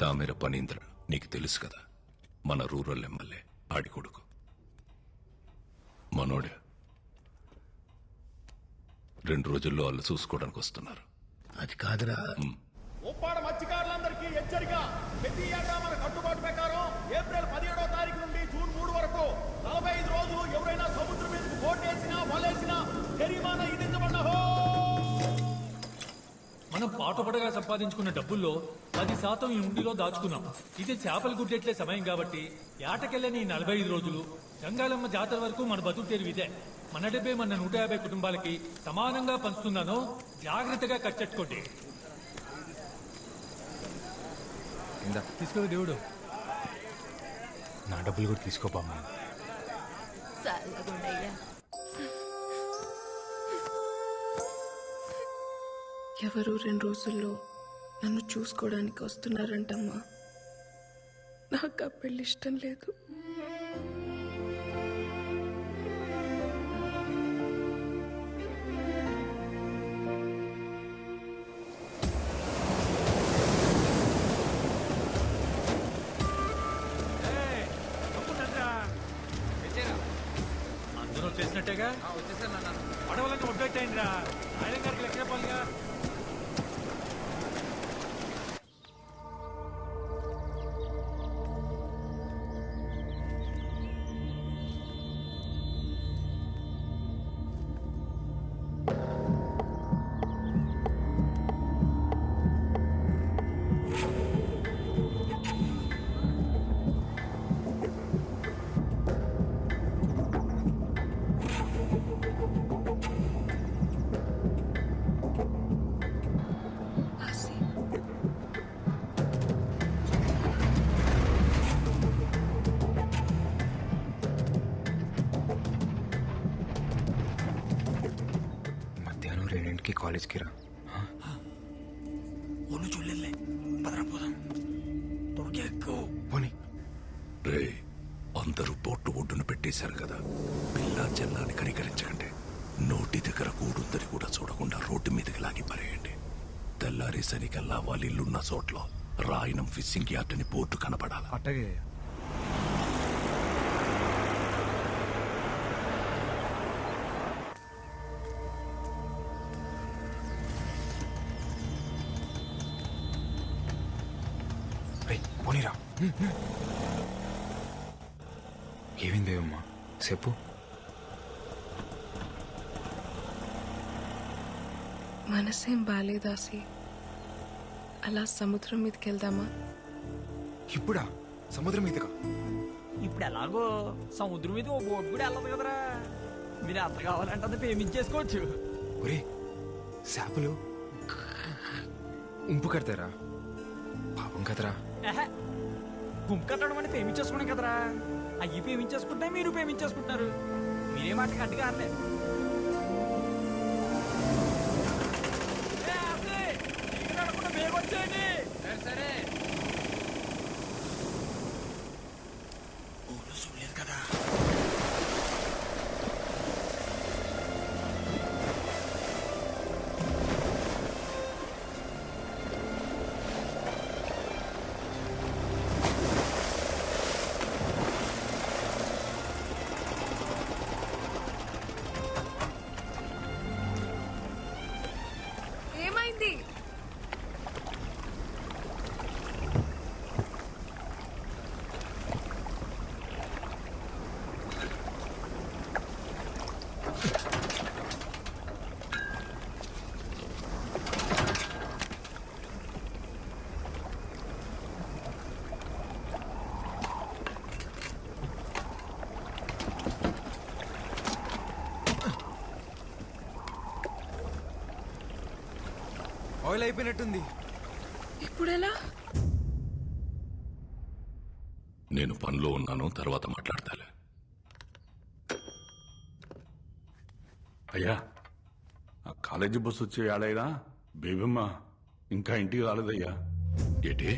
దామెర పనీంద్ర నీకు తెలుసు కదా, మన రూరల్ ఎమ్మెల్యే ఆడి కొడుకు. మనోడే 2 రోజుల్లో వాళ్ళు చూసుకోవడానికి వస్తున్నారు. అది కాదురా. ఉప్పాడ మత్స్యకారులందరికీ హెచ్చరిక. ప్రతి ఏటా మన కట్టుబాటు ప్రకారం ఏప్రిల్ 17వ తారీఖు నుండి జూన్ 3 వరకు 45 రోజులు ఎవరైనా సముద్రం మీదకు బోటేసినా వలేసినా జరిమానా విధించబడ్డహో. మనం పాటుపడగా సంపాదించుకున్న డబ్బుల్లో 10% ఈ ఉండిలో దాచుకున్నాం. ఇది చేపలు గుడ్డెట్లే సమయం కాబట్టి ఏటకెళ్ళని 45 రోజులు గంగాలమ్మ జాతర వరకు మన బతుకు తెరువు ఇదే. మన డబ్బే మన 150 కుటుంబాలకి సమానంగా పంచుతున్నానో జాగ్రత్తగా కట్టెట్టుకోండి. తీసుకో దేవుడు. నా డబ్బులు కూడా తీసుకోపమ్మా. చల్లగుండయ్యా. ఎవరు 2 రోజుల్లో నన్ను చూసుకోవడానికి వస్తున్నారంటమ్మా. నాకు ఆ పెళ్లి ఇష్టం లేదు. అందరూ వచ్చేసినట్టేగా పడవలన్నీ ఒడ్డెట్టయిందిరా. ఆయన గారికి లెక్క చెప్పాలిగా. మధ్యాహ్నం 2కి కాలేజ్కి రా. ఒళ్ళు చూడలే పదరా పోదాం. త్వరగా ఎక్కువ పోనీ. రే అందరూ బోట్టు ఒడ్డున పెట్టేశారు కదా, పిల్ల చెల్లాని కనికరించకండి. నోటి దగ్గర కూడుందని కూడా చూడకుండా రోడ్డు మీదకి లాగి పరేయండి. తెల్లారేసరికల్లా వాళ్ళ ఇల్లున్న చోట్ల రాయనం ఫిషింగ్ యార్డ్ అని బోర్డు కనపడాలి. అట్టగే పోనీరా. ఏమైంది దేవమ్మా చెప్పు. మనసేం బాలేదాసి. అలా సముద్రం మీదకి వెళ్దామా? ఇప్పుడా? సముద్రం మీదకా? ఇప్పుడు ఎలాగో సముద్రం మీద ఓ బోట్ కూడా వెళ్ళదు కదరా. మీరు ఎంత కావాలంటే అది పేమెంట్ చేసుకోవచ్చు. ఒరే చేపలు ఉంపు కడతారా? పాపం కదరా. గుంపు కట్టడం అంటే పేమెంట్ చేసుకోవడం కదరా. అయ్యి పేమెంట్ చేసుకుంటే మీరు పేమెంట్ చేసుకుంటున్నారు. మీరే మాట గట్టిగా అనలే. వచ్చేయండి. సరే ఊరు చూడలేదు కదా. ఏమైంది? ఆయిల్ అయిపోయినట్టుంది. ఇప్పుడెలా? నేను పనిలో ఉన్నాను, తర్వాత మాట్లాడతాలే. అయ్యా ఆ కాలేజీ బస్సు వచ్చే ఏడైనా బేబమ్మ ఇంకా ఇంటికి రాలేదయ్యా. ఏంటి?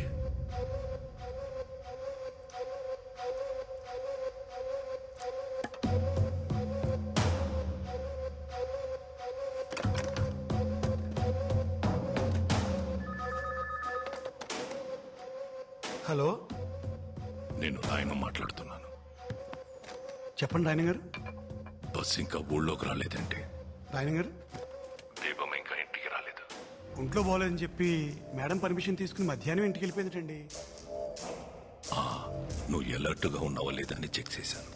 హలో, నేను రాయన మాట్లాడుతున్నాను. చెప్పండి రాయన గారు. బస్ ఇంకా ఊళ్ళోకి రాలేదంటే? రాయన గారు, దీపం ఇంకా ఇంటికి రాలేదు. ఒంట్లో బాగోలేదని చెప్పి మేడం పర్మిషన్ తీసుకుని మధ్యాహ్నం ఇంటికి వెళ్ళిపోయిందటండి. నువ్వు ఎలర్ట్గా ఉన్నావా లేదా అని చెక్ చేశాను.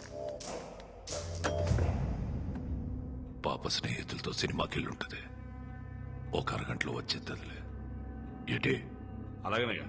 పాప స్నేహితులతో సినిమాకి వెళ్ళుంటది. ఒక అరగంటలో వచ్చేద్దదిలే. ఏంటి? అలాగేనయ్యా.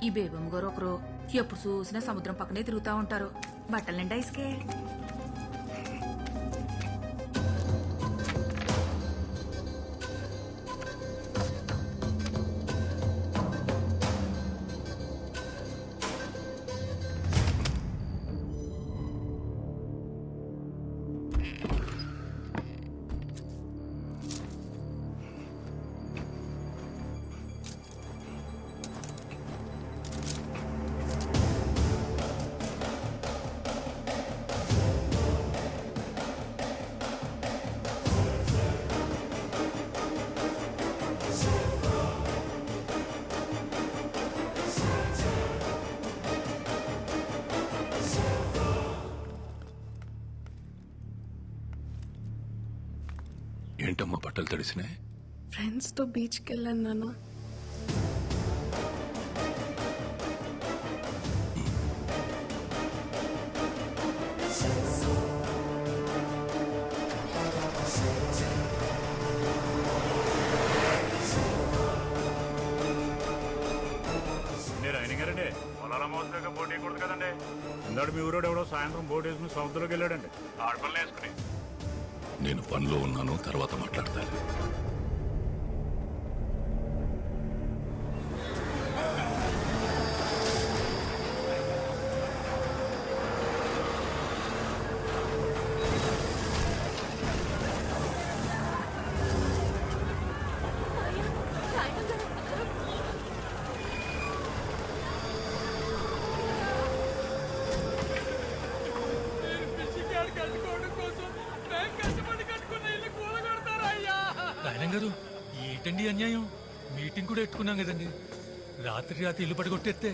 ఈ బేబమ్మ గారు ఒకరు ఎప్పుడు చూసినా సముద్రం పక్కనే తిరుగుతా ఉంటారు. బట్టలు నిండా ఇసుకే. ఏంటమ్మా బట్టలు తడిసినాయి? ఫ్రెండ్స్ తో బీచ్కి వెళ్ళాను నాన్న. అయినగారండి పొలాల మోసగా బోట్ వేయకూడదు కదండి. ఇందాడు మీ ఊరోడు ఎవడో సాయంత్రం బోట్ వేసుకుని సముద్రంలోకి వెళ్ళాడండి. ఆడపల్లి వేసుకుని. నేను పనిలో ఉన్నాను, తర్వాత మాట్లాడతాను. రాయనం గారు ఏంటండి అన్యాయం? మీటింగ్ కూడా ఎట్టుకున్నాం కదండి. రాత్రి ఇల్లు పడగొట్టేస్తే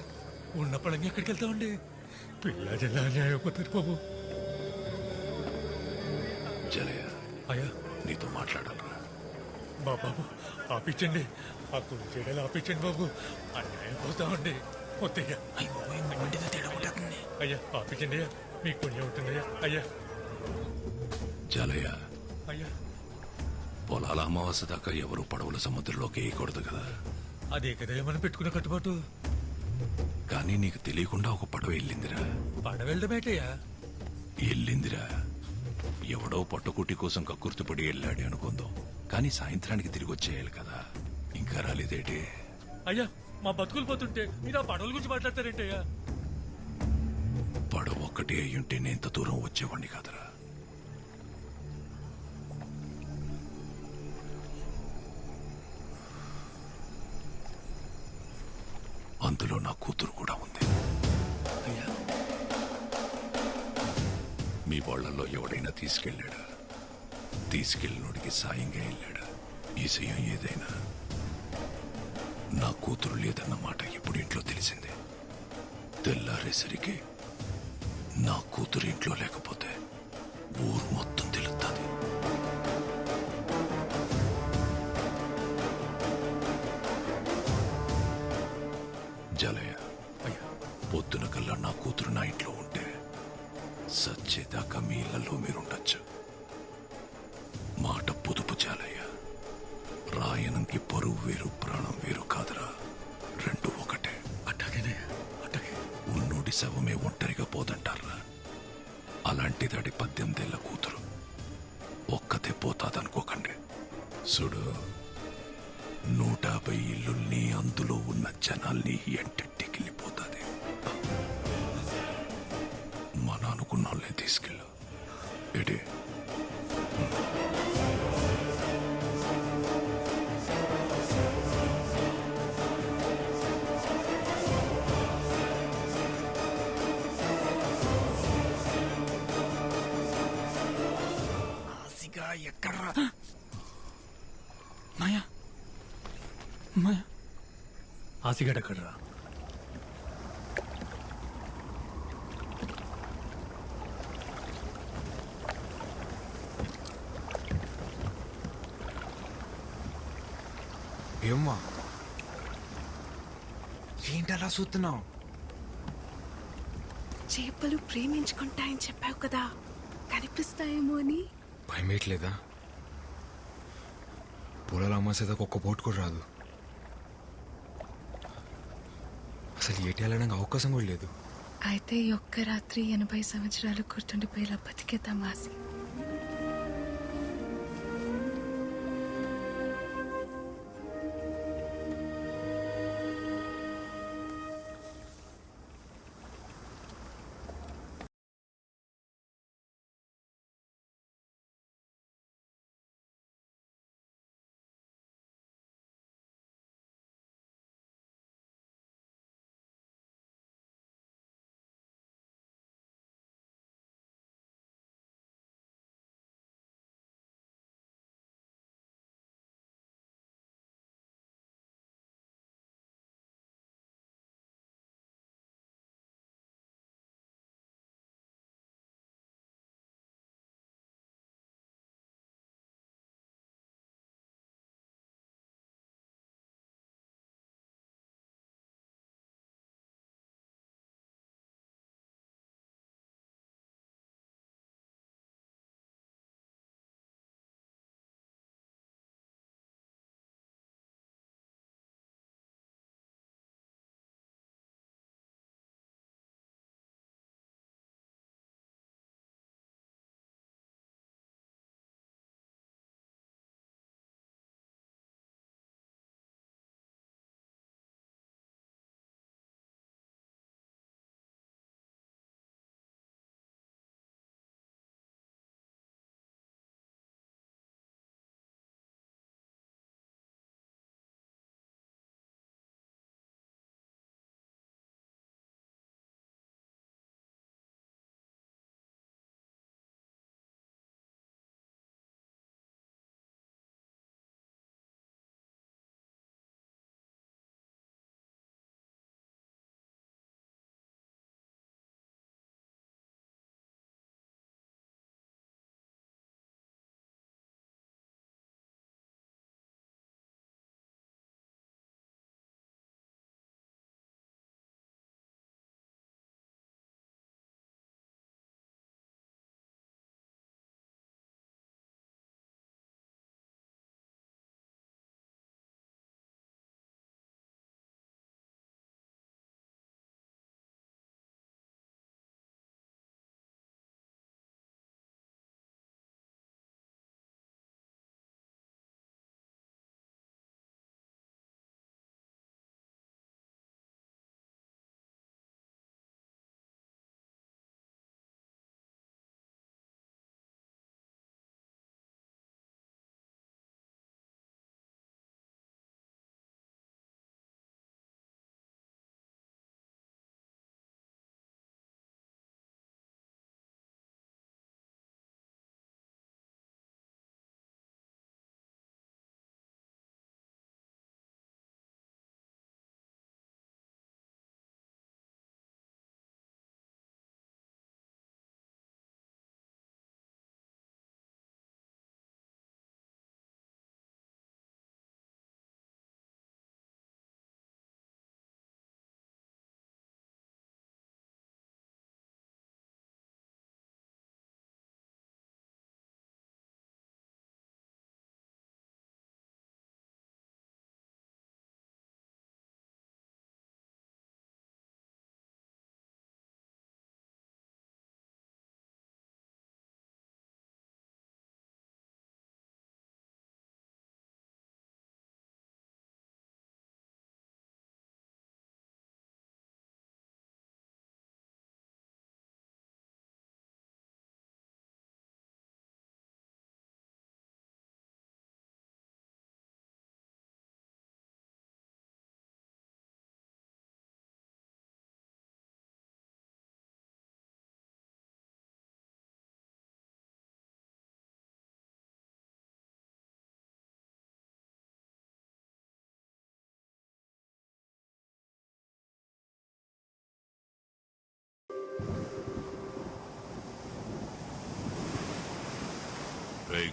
ఉన్న పడంగా ఎక్కడికి వెళ్తామండి? పిల్ల జల్లా అన్యాయం అయిపోతారు బాబు. జలయ్య, అయ్యా నీతో మాట్లాడాలరా. బాబు ఆపించండి, ఆ కుడి చేయడాలు ఆపించండి బాబు. అన్యాయం పోతామండి. వద్దయ్యా, అయ్యా ఆపించండి అయ్యా, మీకు పుణ్యం ఉంటుందయ్యా. అయ్యా జలయ్య, అయ్యా పొలాల అమావాస్య దాకా ఎవరు పడవల సముద్రంలోకి వేయకూడదు కదా. అదే కదా మనం పెట్టుకున్న కట్టుబాటు. కానీ నీకు తెలియకుండా ఒక పడవ వెళ్ళిందిరా. పడవ వెళ్ళడమేటయ్యా? వెళ్ళిందిరా. ఎవడో పట్టుకుట్టి కోసం కక్కుర్తిపడి వెళ్ళాడు అనుకుందాం, కానీ సాయంత్రానికి తిరిగి వచ్చేయాలి కదా. ఇంకా రాలేదేటి? అయ్యా మా బతుకులు పోతుంటే మీరు ఆ పడవల గురించి మాట్లాడతారేంటయ్యా? పడవ ఒక్కటి అయ్యుంటే నేను ఇంత దూరం వచ్చేవాడిని కాదురా. అందులో నా కూతురు కూడా ఉంది. మీ వాళ్ళల్లో ఎవడైనా తీసుకెళ్ళాడా? తీసుకెళ్ళినోడికి సాయంగా వెళ్ళాడా? ఈ సయం ఏదైనా నా కూతురు లేదన్న మాట ఇప్పుడు ఇంట్లో తెలిసింది. తెల్లారేసరికి నా కూతురు ఇంట్లో లేకపోతే ఊరు మొత్తం తెలుస్తుంది. జలయ్య, పొద్దున కల్లా నా కూతురు నా ఇంట్లో ఉంటే సచ్చేదాకా మీ ఇళ్లలో మీరుండొచ్చు. మాట పొదుపు జాలయ్య. రాయనంకి పరువు వేరు, ప్రాణం వేరు కాదురా. రెండు ఒకటే. అట్టగనే అట్టగే. ఉన్నోడి శవమే ఒంటరిగా పోదంటారా. అలాంటిదాడి 18 ఏళ్ల కూతురు ఒక్కతే పోతాదనుకోకండి. చూడు, 150 ఇల్లుల్ని, అందులో ఉన్న జనాల్ని ఎంటెట్టికెళ్ళిపోతుంది. మన అనుకున్న వాళ్ళని తీసుకెళ్ళు. ఏడే ఎక్కడ్రా మాయా? మాయా ఆసిగడ్ ఎక్కడ్రా? ఏమ్మా ఏంటి అలా చూస్తున్నావు? చేపలు ప్రేమించుకుంటాయని చెప్పావు కదా, కనిపిస్తాయేమో అని. భయమేయట్లేదా? పొలాల అమ్మాసేదాకా ఒక్క బోట్ కూడా రాదు. అసలు ఏటి వెళ్ళడానికి అవకాశం కూడా లేదు. అయితే ఈ ఒక్క రాత్రి 80 సంవత్సరాలు గుర్తుండిపోయేలా బతికేద్దాం ఆసి.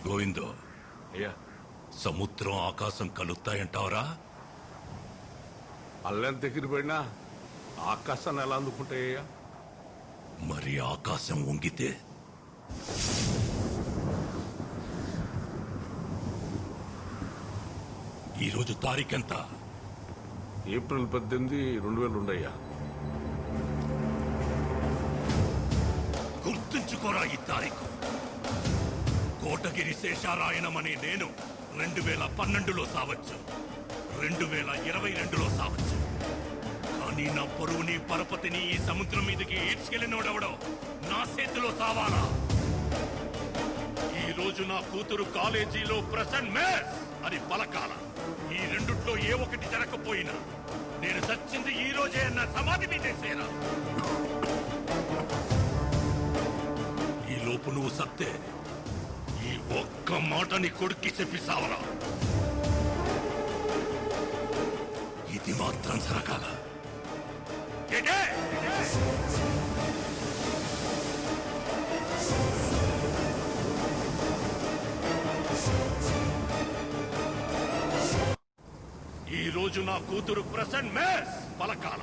గోవిందో అయ్యా, సముద్రం ఆకాశం కలుస్తాయంటావరా? అల్లెంత ఎగిరిపోయినా ఆకాశాన్ని ఎలా అందుకుంటాయ్యా? మరి ఆకాశం వంగితే ఈరోజు తారీఖెంత? ఏప్రిల్ 18, 2002 అయ్యా. గుర్తుంచుకోరా ఈ తారీఖు. కోటగిరి శేషారాయణమనే నేను 2012లో సావచ్చు, 2022లో సావచ్చు. కానీ నా పొరువుని పరపతిని ఈ సముద్రం మీదకి ఈడ్చుకెళ్ళినోడెవడో నా చేతిలో సావాలా. ఈ రోజు నా కూతురు కాలేజీలో ప్రెసెంట్ మేస్ అని పలకాల. ఈ రెండుట్లో ఏ ఒకటి జరగకపోయినా నేను చచ్చింది ఈ రోజే అన్న సమాధి మీదేసేరా. ఈ లోపు నువ్వు సత్తే ఈ ఒక్క మాటని కొడుక్కి చెప్పి సావరా. ఇది మాత్రం జరగాల. ఈ రోజు నా కూతురు present mace పలకాల.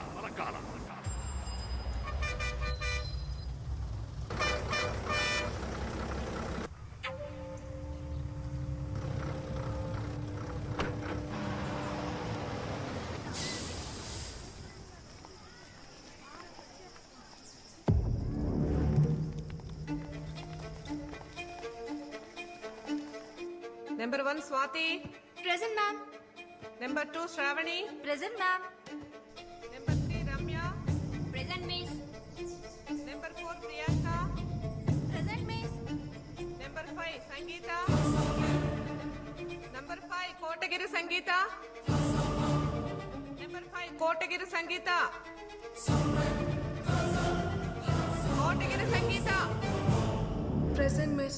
Number 1 Swati. Present, ma'am. Number 2 Shravani. Present, ma'am. Number 3 Ramya. Present, miss. Number 4 Priyanka. Present, miss. Number 5 Sangeeta. Number 5 Kotagiri Sangeeta. Number 5 Kotagiri Sangeeta. Kotagiri Sangeeta. Present, miss.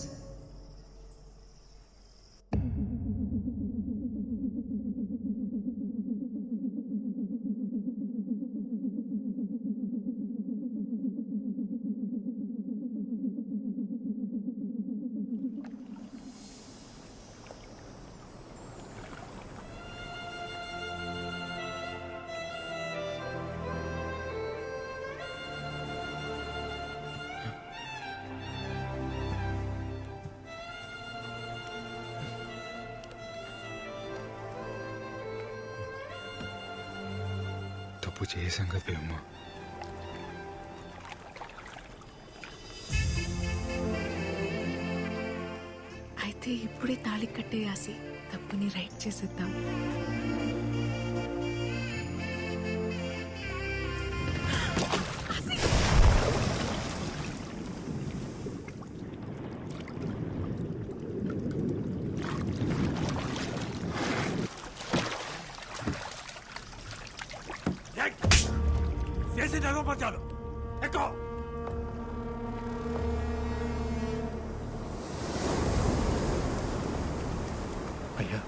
తప్పు చేశాం కదా అమ్మ. అయితే ఇప్పుడే తాళి కట్టేయాసి తప్పుని రైట్ చేసేద్దాం. చేసి నగపరచాలు ఎక్కువ. అయ్యా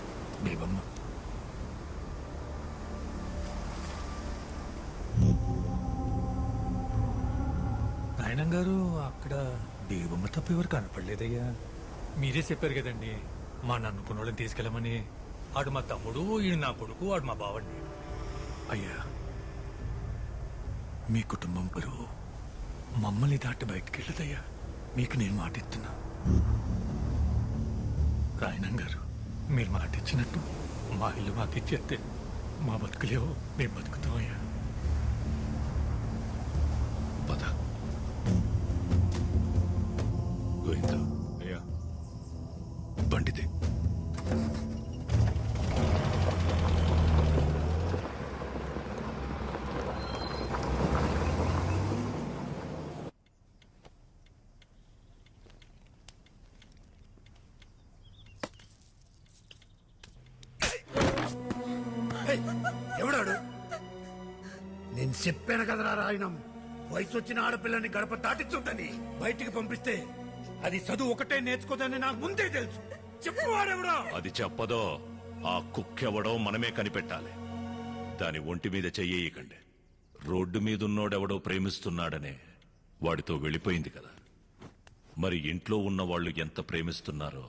బేబమ్మ. నాయనం గారు అక్కడ బేబమ్మ తప్ప ఎవరు కనపడలేదయ్యా. మీరే చెప్పారు కదండి మా నన్నుకున్న వాళ్ళని తీసుకెళ్ళమని. ఆడు మా తమ్ముడు, ఈడు నా కొడుకు, ఆడు మా బావండి. అయ్యా మీ కుటుంబం పరువు మమ్మల్ని దాటి బయటికి వెళ్ళదయ్యా. మీకు నేను మాట ఇస్తున్నా. రాయణం గారు మీరు మాట ఇచ్చినట్టు మా ఇల్లు మాకు ఇచ్చేస్తే మా బతుకులేవో మేము బతుకుతామయ్యా. పద గోవింద. అయ్యా బండితే ఎవడాడు? నేను చెప్పాను కదరా రాయణం, వయసు వచ్చిన ఆడపిల్లని గడప దాటించుంటని. బయటికి పంపిస్తే అది చదువు ఒకటే నేర్చుకోదని నాకు ముందే తెలుసు. చెప్పువాడెవడా? అది చెప్పదో ఆ కుక్కెవడో మనమే కనిపెట్టాలి. దాని ఒంటి మీద చెయ్యకండి. రోడ్డు మీదున్నోడెవడో ప్రేమిస్తున్నాడనే వాడితో వెళ్ళిపోయింది కదా. మరి ఇంట్లో ఉన్న వాళ్ళు ఎంత ప్రేమిస్తున్నారో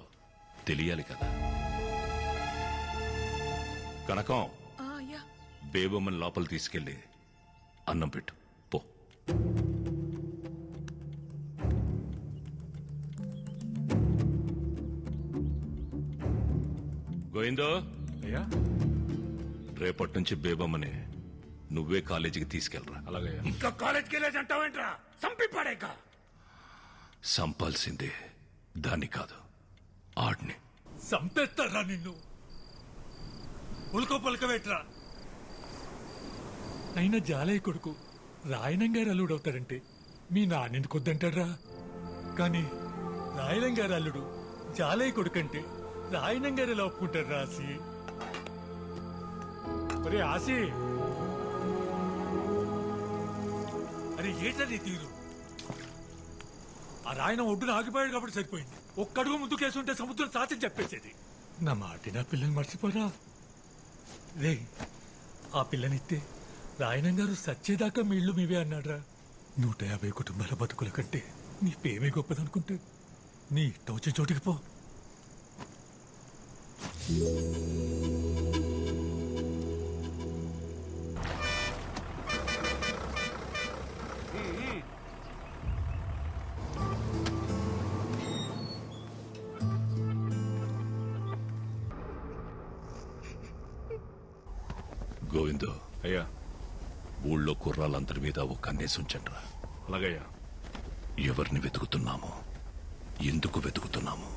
తెలియాలి కదా. కనకం, బేబమ్మని లోపల తీసుకెళ్లి అన్నం పెట్టు పో. గోవిందో, అయ్యా రేపటి నుంచి బేబమ్మని నువ్వే కాలేజీకి తీసుకెళ్ళరా. అలాగే. ఇంకా కాలేజ్కి వెళ్ళేది అంటావేంట్రా? సంపి పడేక. సంపాల్సిందే దాన్ని కాదు, ఆడిని. సంపేస్తారా నిన్ను? ఉల్కో పలకవేట్రా. అయినా జాలయ్య కొడుకు రాయనం గారు అల్లుడవుతాడంటే మీ నాన్నెందుకు వద్దంటాడ్రా? కానీ రాయనం గారు అల్లుడు జాలయ్య కొడుకంటే రాయనం గారు ఎలా ఒప్పుకుంటారు ఆసి? అరే ఆసి, అరే ఏట్లా నీ తీరు? ఆ రాయనం ఒడ్డున ఆగిపోయాడు కాబట్టి సరిపోయింది. ఒక్కడుగు ముందు కేసుంటే సముద్రం సాధ్యం చెప్పేసేది. నా మాట నా పిల్లని మర్చిపోరా రే. ఆ పిల్లనిస్తే రాయనం గారు సచ్చేదాకా మీ ఇల్లు మీవే అన్నాడ్రా. 150 కుటుంబాల బతుకుల కంటే నీ పేమే గొప్పదనుకుంటే నీ ఇష్టం వచ్చే చోటికి పో. గోవిందో, అయ్యా, ఊళ్ళో కుర్రాళ్ళందరి మీద ఒక కన్నేసి ఉంచండిరా. అలాగయ్యా. ఎవరిని వెతుకుతున్నామో, ఎందుకు వెతుకుతున్నామో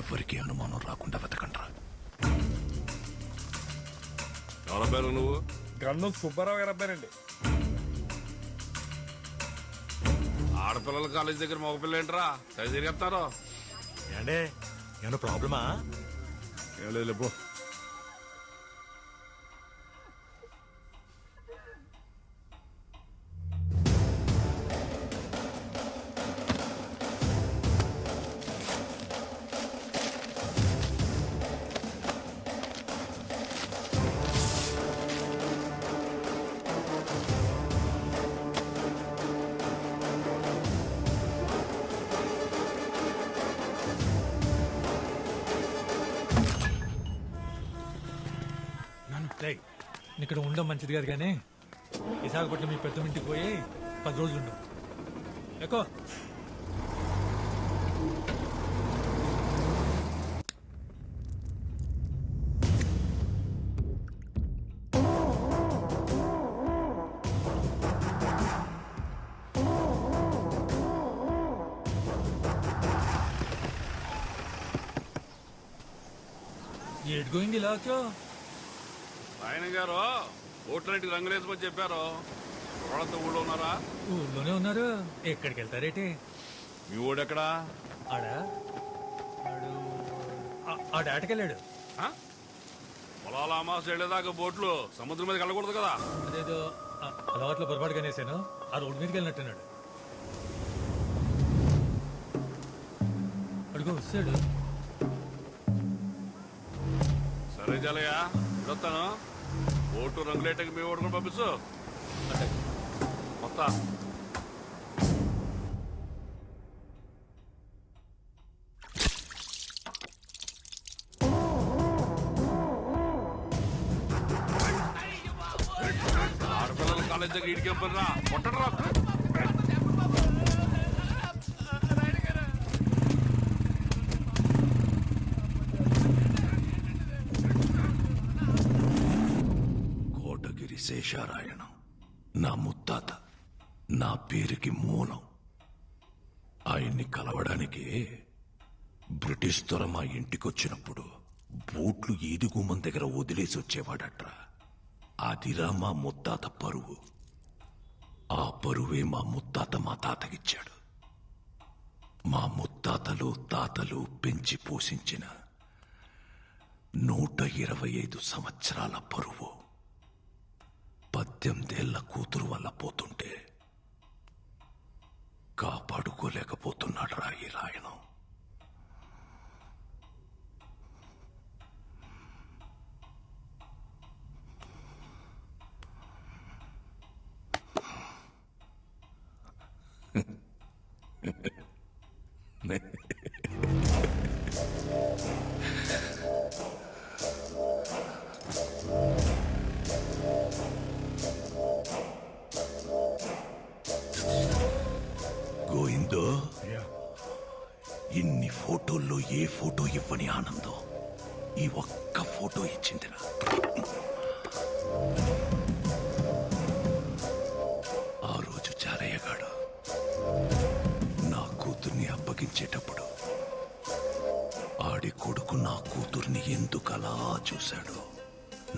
ఎవరికి అనుమానం రాకుండా వెతకండ్రా. ఎవరబ్బాయి నువ్వు? గన్ను సుబ్బారావు గారు అబ్బాయినండి. ఆడపిల్లల కాలేజ్ దగ్గర మగపిల్ల ఏంట్రా తిరిగేస్తారు? ఏండే ఏమన్నా ప్రాబ్లమా? ఏం లేదు పో. ఇక్కడ ఉండడం మంచిది కాదు కానీ విశాఖపట్నం మీ పెద్ద ఇంటికి పోయి 10 రోజులు ఉండు. ఎక్కువ ఏడు గోయింగ్ ఇలా వచ్చో? ఆయన గారు ఓట్లన్నింటికి రంగులేసమని చెప్పారు. వాళ్ళంతా ఊళ్ళో ఉన్నారా? ఊళ్ళోనే ఉన్నారు. ఎక్కడికి వెళ్తారేటి? మీ ఊడెక్కడా? ఆడ ఆటకెళ్ళాడు. పొలాల అమాస వెళ్ళేదాకా బోట్లు సముద్రం మీదకి వెళ్ళకూడదు కదా? అదేదో అలవాట్లో పొరపాటుగా అనేసాను. ఆ రోడ్డు మీదకి వెళ్ళినట్టున్నాడు. అడుగు వస్తాడు. సరే జాలయ్య, వస్తాను. ఓటు రంగులేటకి మీ ఓటు కూడా పంపిస్తూ మొత్తం ఆడపిల్లల కాలేజ్ దగ్గర ఇడికి పనిరా కొట్టడరా. శేషారాయణం నా ముత్తాత, నా పేరుకి మూలం. ఆయన్ని కలవడానికి బ్రిటిష్ దొర మా ఇంటికొచ్చినప్పుడు బూట్లు ఈదుగుమ్మం దగ్గర వదిలేసి వచ్చేవాడట్రా. అదిరా మా ముత్తాత పరువు. ఆ పరువే మా ముత్తాత మా తాతకిచ్చాడు. మా ముత్తాతలు తాతలు పెంచి పోషించిన 125 సంవత్సరాల పరువు 18 ఏళ్ల కూతురు వల్ల పోతుంటే కాపాడుకోలేకపోతున్నాడు ఈ రాయణం. గోవిందో, ఇన్ని ఫోటోల్లో ఏ ఫోటో ఇవ్వని ఆనందం ఈ ఒక్క ఫోటో ఇచ్చిందిరా. ఎలా చూశాడో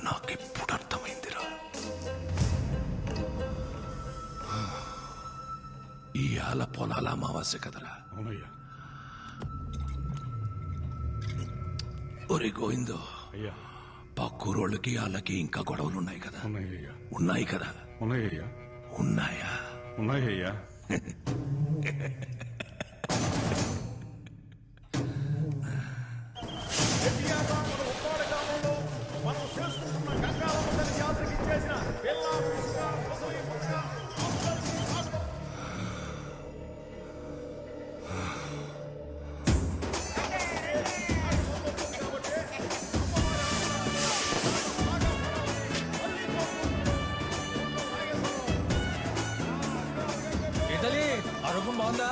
నాకెప్పుడు అర్థమైందిరా. ఇవాళ పొలాల అమావాస్య కదరా. అవునయ్యా. ఒరే గోవిందో, అయ్యా, పక్కూరోళ్ళకి వాళ్ళకి ఇంకా గొడవలు ఉన్నాయి కదా. ఉన్నాయ్యా. ఉన్నాయి కదా. ఉన్నాయ్యా. ఉన్నాయా? ఉన్నాయ్యా. ఇటలీ ఆరోగ్యం బాగుందా?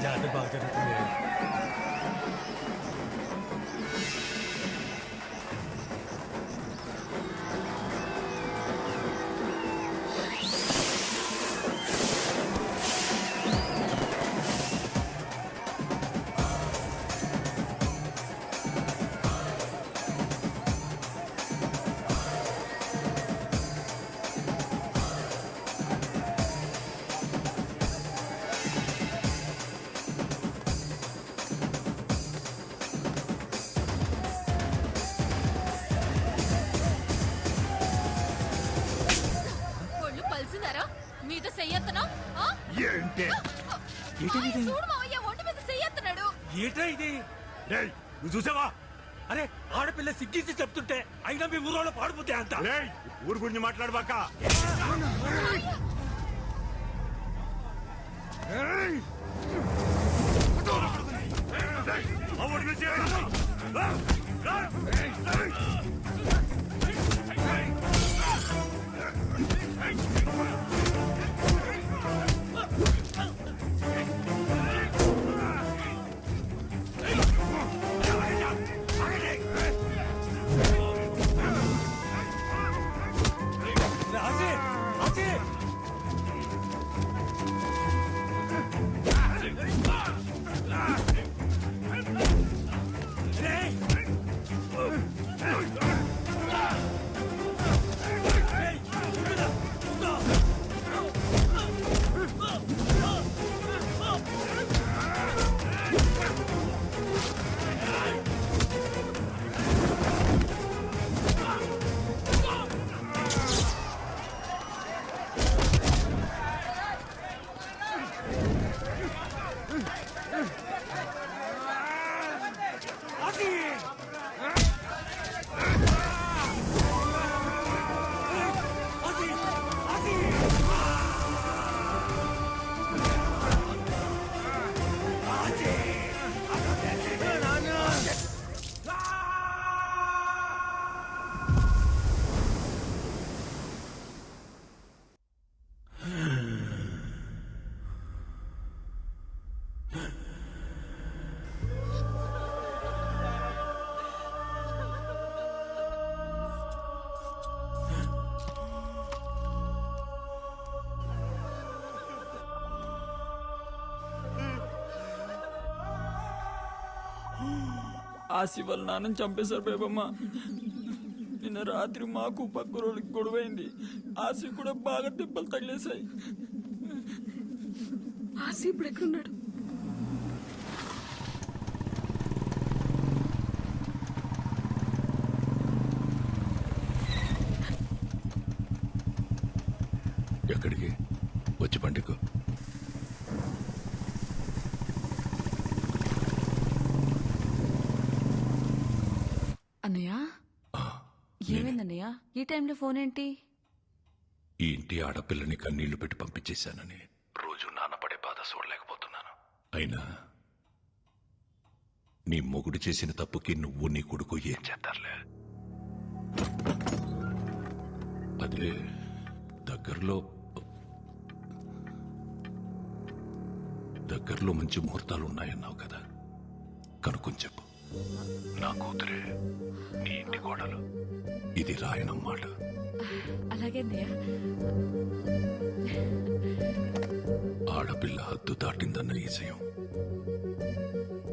జాతర బాగా జరుగుతుంది. ఒళ్ళు పలిసిందారా? మీద చెయ్యెత్తనా? ఏంటి చూడు మావయ్య, ఒంటి మీద చెయ్యెత్తనాడు. ఏటా ఇది? నువ్వు చూసావా? అరే ఆడపిల్ల సిగ్గించి చెప్తుంటే అయినా మీ ఊరోళ్ళు పాడిపోతే అంత. ఊరు గురించి మాట్లాడబాక. రాజీ, రాజీ. ఆసి వాళ్ళ నాన్నని చంపేశారు బేబమ్మ. నిన్న రాత్రి మాకు పక్క రోజుకి గొడవైంది. ఆసి కూడా బాగా దెబ్బలు తగిలేశాయి. ఆసి ఇప్పుడు ఎక్కడున్నాడు? ఎక్కడికి? వచ్చి పండుగ. అన్నయ్య, ఏమైందన్నయ్య? ఈ టైంలో ఫోన్ ఏంటి? ఈ ఇంటి ఆడపిల్లని కన్నీళ్లు పెట్టి పంపించేశానని రోజు నాన్నపడే బాధ చూడలేకపోతున్నాను. అయినా నీ మొగుడు చేసిన తప్పుకి నువ్వు నీ కొడుకు ఏం చేస్తారులే. అదే దగ్గరలో దగ్గరలో మంచి ముహూర్తాలు ఉన్నాయన్నావు కదా, కనుక్కొని చెప్పు. నా కూతురే, నీ ఇంటి కోడలు. ఇది రాయనం మాట. అలాగే అన్నయ్య. ఆడపిల్ల హద్దు దాటిందన్న ఈజయం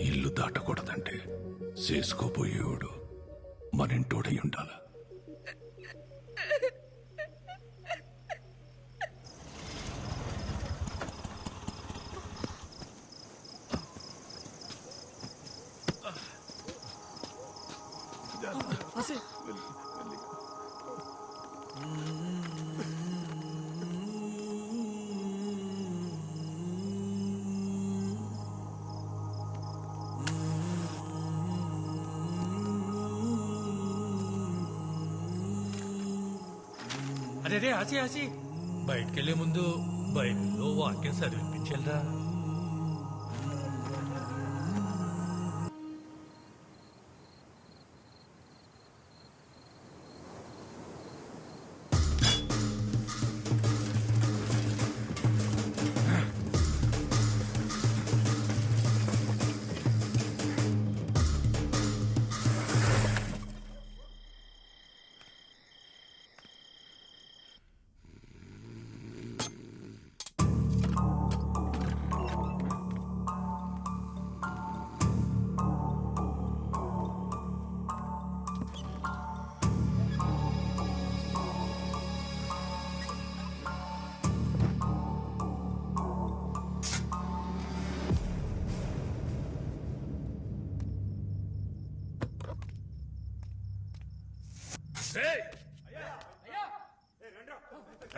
ఇల్లు దాటకూడదంటే చేసుకోబోయేవాడు మనింటోడై ఉండాల. అదే ఆసి ఆసి బయటకెళ్లే ముందు బైబిల్లో వాక్యం చదివించాలరా.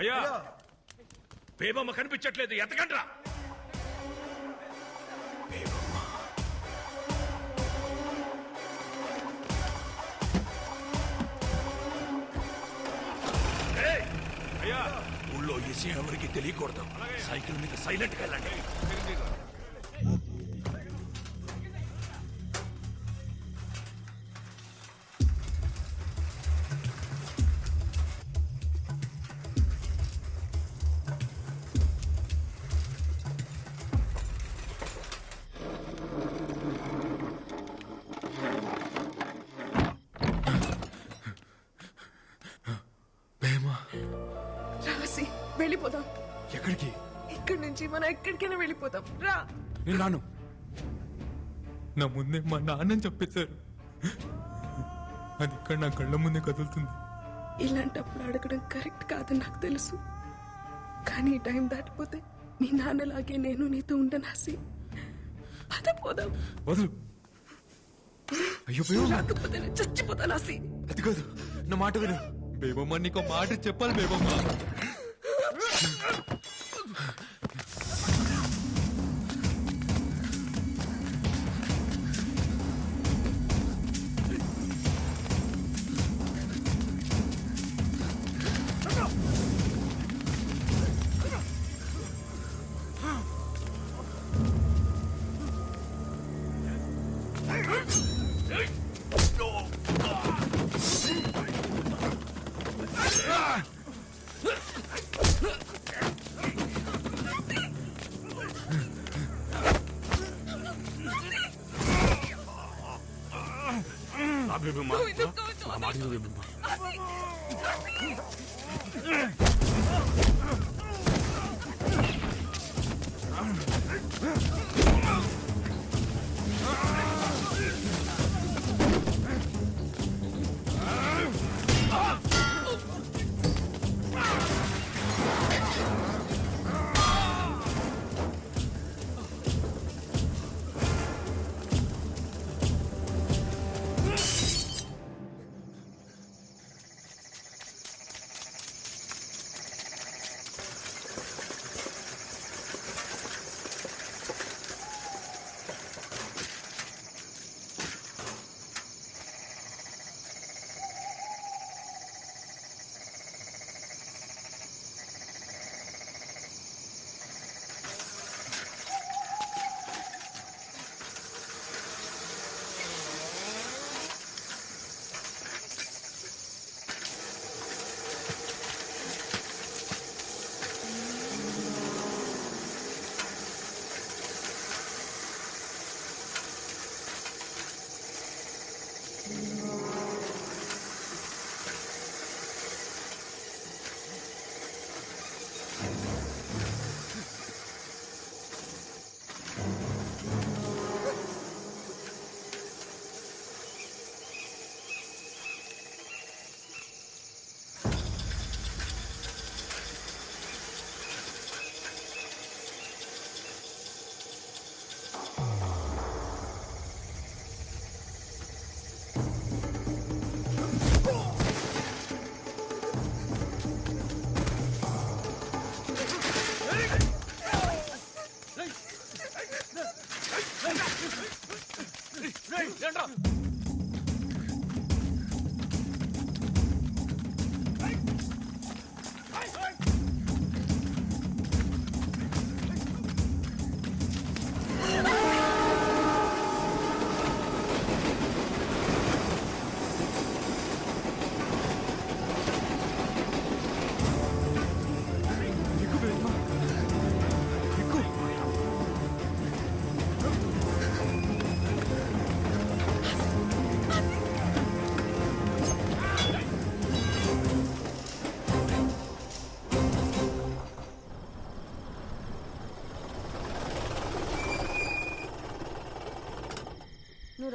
అయ్యా, బేబమ్మ కనిపించట్లేదు, ఎతకండ్రా. అయ్యా, ఊళ్ళో ఈ విషయం ఎవరికి తెలియకూడదు. సైకిల్ మీద సైలెంట్ గా వెళ్ళండి. రాసి వెళ్ళిపోదాం. ఎక్కడికి? ఇక్కడి నుంచి మనం ఎక్కడికైనా వెళ్ళిపోతాం. రా. నేను రాను. నా ముందే మా నాన్నని చెప్పేశారు. అది ఇక్కడ నా కళ్ళ ముందే కదులుతుంది. ఇలాంటప్పుడు అడగడం కరెక్ట్ కాదని నాకు తెలుసు, కానీ ఈ టైం దాటిపోతే మీ నాన్నలాగే నేను నీతో ఉండను ఆసి. పద పోదాం. వదులు. అయ్యో బేబమ్మ, రాకపోతే నేను చచ్చిపోతాను ఆసి. అది కాదు, నా మాట విను. బేబమ్మ, నీకు మాట చెప్పాలి బేబమ్మ.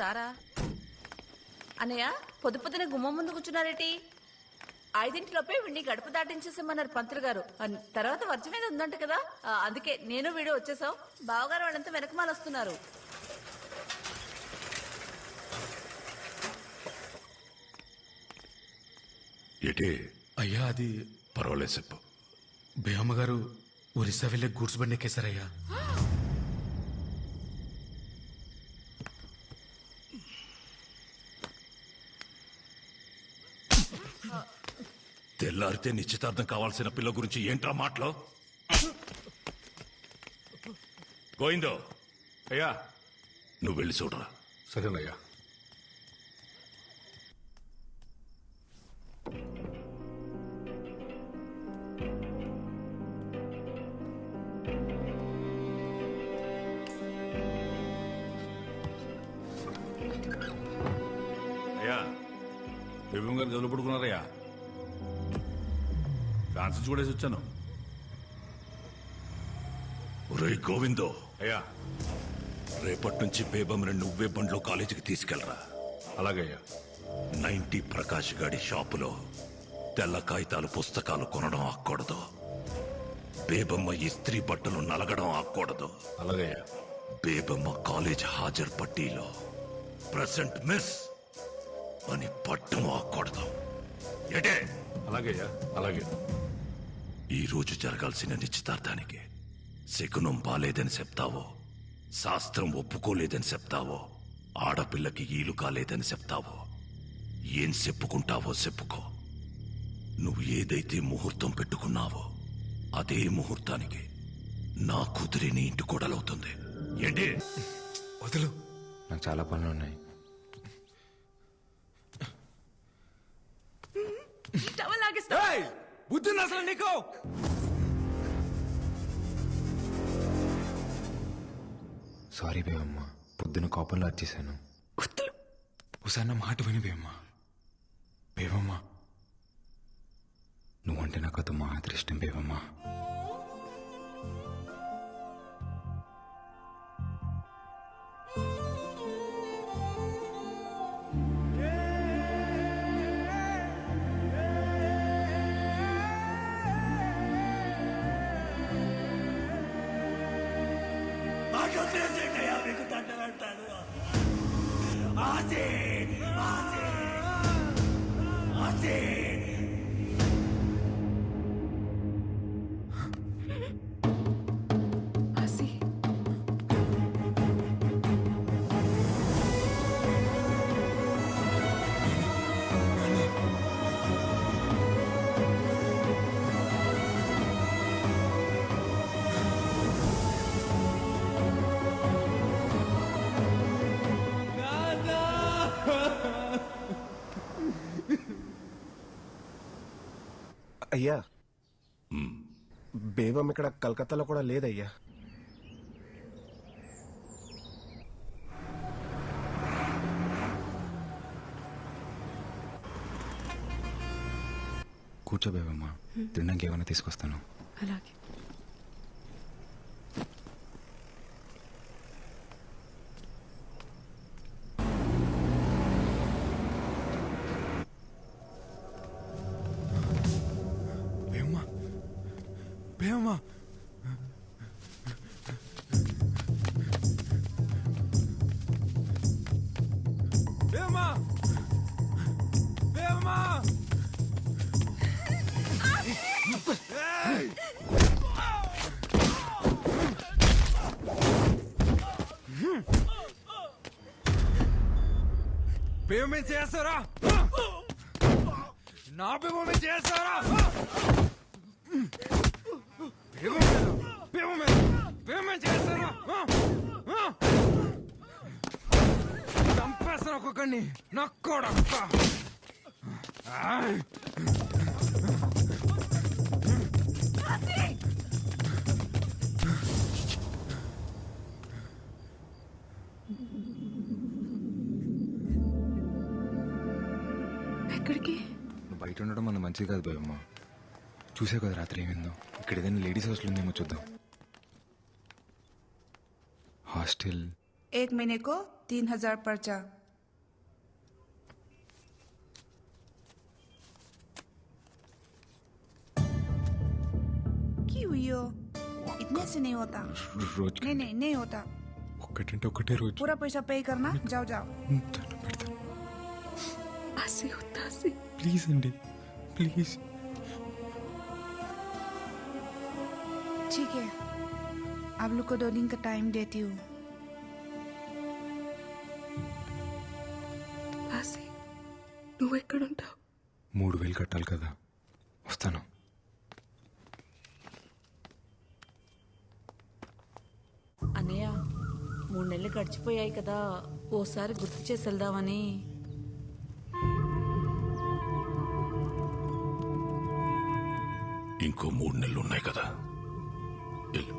రారా. అన్నయ్య పొద్దు పొద్దున గుమ్మం ముందు కూర్చున్నారేటి? 5 వీడిని గడప దాటించేసామన్నారు పంతులు గారు. తర్వాత వర్షం మీద ఉందంట కదా, అందుకే నేను వీడియో వచ్చేసావు. బావగారు వాళ్ళంతా వెనకమాల వస్తున్నారు. ఏటే అయ్యా అది పర్వాలేదు చెప్పు. బేయమ్మ గారు ఒరిస్సా వెళ్ళే గూడ్స్ బండి ఎక్కేశారయ్యా. తెల్లారితే నిశ్చితార్థం కావాల్సిన పిల్ల గురించి ఏంట్రా మాటలో? గోయిందో అయ్యా నువ్వు వెళ్ళి చూడరా. సరేనయ్యా. అయ్యా బేబం గారు గదులు పడుకున్నారయ్యా. ఫ్యాన్స్ చూడేసి వచ్చాను. ఒరేయ్ గోవిందో, అయ్యా రేపటి నుంచి బేబమ్మని నువ్వే బండ్లో కాలేజీకి తీసుకెళ్లరా. అలాగయ్యా. 90 ప్రకాష్ గాడి షాపులో తెల్ల కాగితాలు పుస్తకాలు కొనడం ఆక్కూడదు. బేబమ్మ ఇస్త్రీ బట్టలు నలగడం ఆక్కూడదు. అలాగయ్యా. బేబమ్మ కాలేజ్ హాజరు పట్టీలో ప్రెసెంట్ మిస్ అని పట్టం ఆక్కూడదు. ఏటే? అలాగయ్యా. అలాగే. ఈ రోజు జరగాల్సిన నిశ్చితార్థానికి శకునం బాలేదని చెప్తావో, శాస్త్రం ఒప్పుకోలేదని చెప్తావో, ఆడపిల్లకి ఈలు కాలేదని చెప్తావో, ఏం చెప్పుకుంటావో చెప్పుకో. నువ్వు ఏదైతే ముహూర్తం పెట్టుకున్నావో అదే ముహూర్తానికి నా కూతురి నీ ఇంటి కోడలవుతుంది. ఏంటి? వదులు, నాకు చాలా పనులు ఉన్నాయి. బుద్ధి అసలు నీకు? సారీ బేవమ్మ, పొద్దున కోపంలో వచ్చేసాను. ఒకసారి నా మాట విని బేవమ్మ. బేవమ్మ, నువ్వంటే నాకు అది మాత్రం ఇష్టం బేవమ్మ. మీకు దండలంటాడు. ఆసే ఆసే ఆసే అయ్యా, బేబం ఇక్కడ కలకత్తాలో కూడా లేదయ్యా. కూర్చో బేబమ్మ, తినడానికి ఏమైనా తీసుకొస్తాను. అలాగే. బేవమ్మ, బేవమ్మ, బేవమ్మ, బేవమ్మ చేస్తారా? నా బేవమ్మ చేస్తారా? చంపేస్తాను ఒక్కొక్కడిని. నక్కోడక్క ఎక్కడికి? నువ్వు బయట ఉండడం మన మంచిది కాదు బేవమ్మ. చూసే కదా రాత్రి ఏమైందో. ఇక్కడ ఏదైనా లేడీస్ హాస్టల్ ఉందేమో చూద్దాం. हॉस्टल 1 महीने को 3000 पर्चा। क्यों हुई हो? इतने से नहीं होता। रोज नहीं नहीं नहीं होता। ఒక్కటంటే ఒకటే రోజు पूरा पैसा पे करना। जाओ जाओ। आसी होता आसी। ప్లీజ్ అండి ప్లీజ్. ठीक है, आप लोग को 2 दिन का टाइम देती हूँ। ఆసి నువ్వు ఎక్కడుంటావు? 3000 కట్టాలి కదా, వస్తాను. అన్నయ్య 3 నెలలు గడిచిపోయాయి కదా, ఓసారి గుర్తు చేసి వెళ్దామని. ఇంకో 3 నెలలు ఉన్నాయి కదా, వెళ్ళు.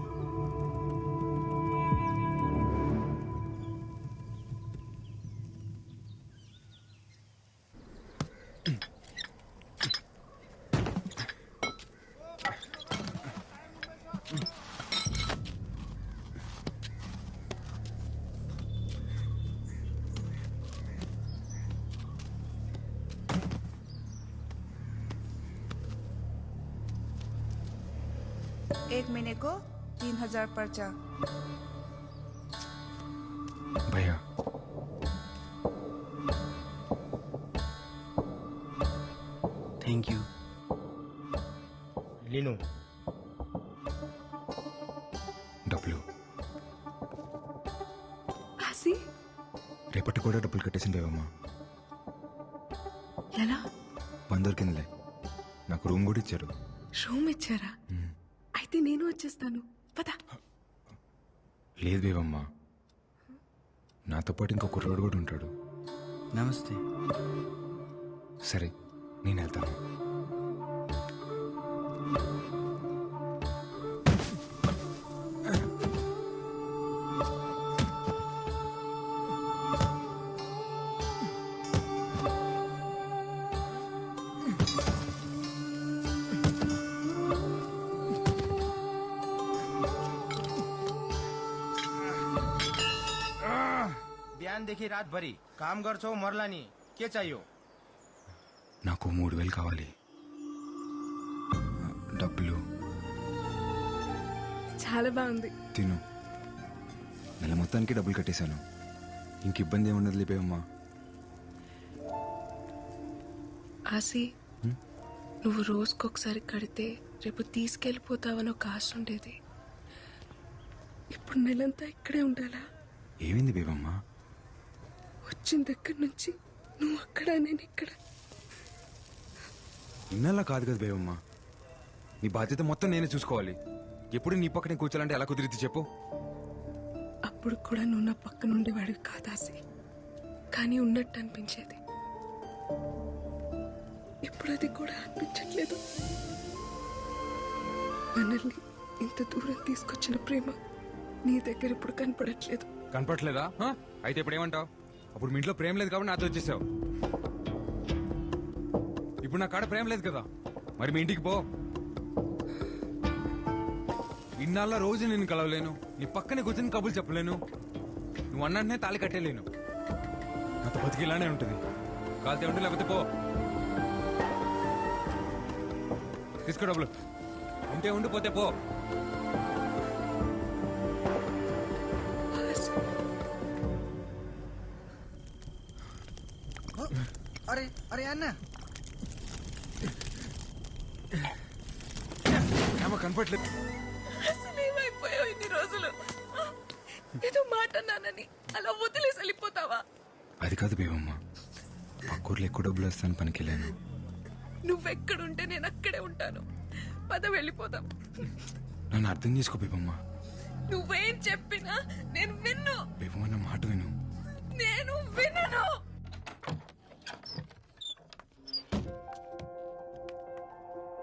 एक महीने को 3000 पर्चा। భయ్యా थैंक यू। लीनो డబ్బులు ఆసి రేపటి కూడా డబ్బులు కట్టేసింది దేవమ్మా. ఎలా? పని దొరికిందిలే, నాకు రూమ్ కూడా ఇచ్చారు. రూమ్ ఇచ్చారా? అయితే నేను వచ్చేస్తాను, పద. లేదు దేవమ్మా, నాతో పాటు ఇంకో కుర్రోడు కూడా ఉంటాడు. नमस्ते। సరే నేను వెళ్తాను. बिहानदेखि रातभरि काम गर्छौ मर्ला नि, के चाहियो? నాకు 3000 కావాలి. డబ్బులు చాలా బాగుంది. తిను. నెల మొత్తానికి డబ్బులు కట్టేశాను, ఇంక ఇబ్బంది ఏముండదు లేపేవమ్మా. ఆసి నువ్వు రోజుకొకసారి కడితే రేపు తీసుకెళ్ళిపోతావని ఒక ఆశ ఉండేది. ఇప్పుడు నెలంతా ఇక్కడే ఉండాలా? ఏమైంది బేవమ్మా? వచ్చిన దగ్గర నుంచి నువ్వు అక్కడ, నేను ఇక్కడ. ఇన్నలా కాదు కదా బేవమ్మా, నీ బాధ్యత మొత్తం నేనే చూసుకోవాలి. ఎప్పుడు నీ పక్కనే కూర్చోాలంటే ఎలా కుదిరిద్ది చెప్పు? అప్పుడు కూడా నువ్వు నా పక్కన ఉండేవాడివి కాదాసి, కానీ ఉన్నట్టు అనిపించేది. ఇప్పుడు అది కూడా అనిపించట్లేదు. మనల్ని ఇంత దూరం తీసుకొచ్చిన ప్రేమ నీ దగ్గర ఇప్పుడు కనపడట్లేదు. కనపట్లేదా? అయితే ఇప్పుడు ఏమంటావు? అప్పుడు మీ ఇంట్లో ప్రేమ లేదు కాబట్టి నాతో వచ్చేసావు. ఇప్పుడు నా కాడ ప్రేమ లేదు కదా, మరి మీ ఇంటికి పో. ఇన్నాళ్ళ రోజు నేను కలవలేను, నీ పక్కనే కూర్చొని కబుర్లు చెప్పలేను, నువ్వు అన్నట్టునే తాళి కట్టేలేను. నాతో బతికి ఇలానే ఉంటుంది. కాలితే ఉంటే లేకపోతే పో. తీసుకో డబ్బులు, ఉంటే ఉండిపోతే పో. अरे अरे अन्ना కనపట్లేదు. అసలు ఏమైపోయావు ఇన్ని రోజులు? ఏదో మాట నానని అలా వదిలేసి వెళ్ళిపోతావా? అది కాదు బేవమ్మ, పక్కూర్లో ఎక్కువ డబ్బులు వస్తాను పనికి వెళ్ళాను. నువ్వెక్కడుంటే నేను అక్కడే ఉంటాను. పద వెళ్ళిపోదాం. నన్ను అర్థం చేసుకో బేవమ్మ. నువ్వేం చెప్పినా నేను విన్ను. బేవమ్మ నా మాట విను. నేను వినను.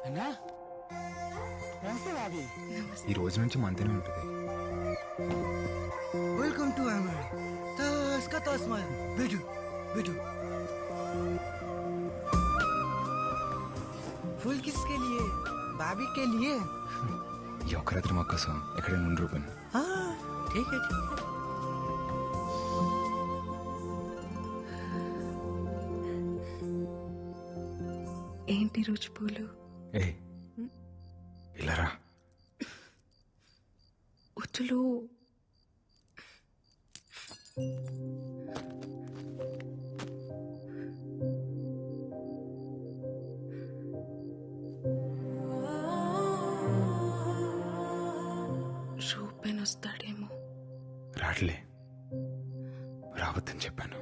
అన్నా ఈ రోజు నుంచి మంతనే ఉంటుంది. वेलकम टू अमर तस का तस मार बैठो बैठो। फूल किसके लिए? भाभी के लिए। ఈ ఒక్క రాత్రి మా కోసం ఎక్కడైనా ఉండి రూపన్. हाँ ठीक है ठीक है। ఏంటి రుచి పూలు? ఏ ఇలా రా. ఉచ్చులు రూపెన్ వస్తాడేమో. రాట్లే, రావద్దని చెప్పాను.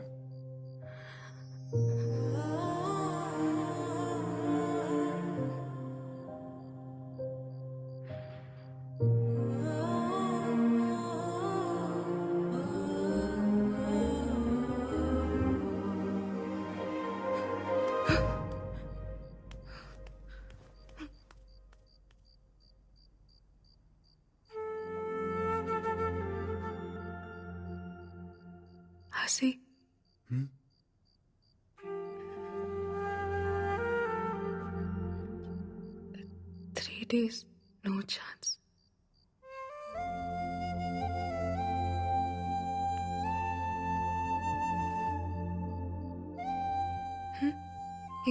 హసి, 3 days, no chance.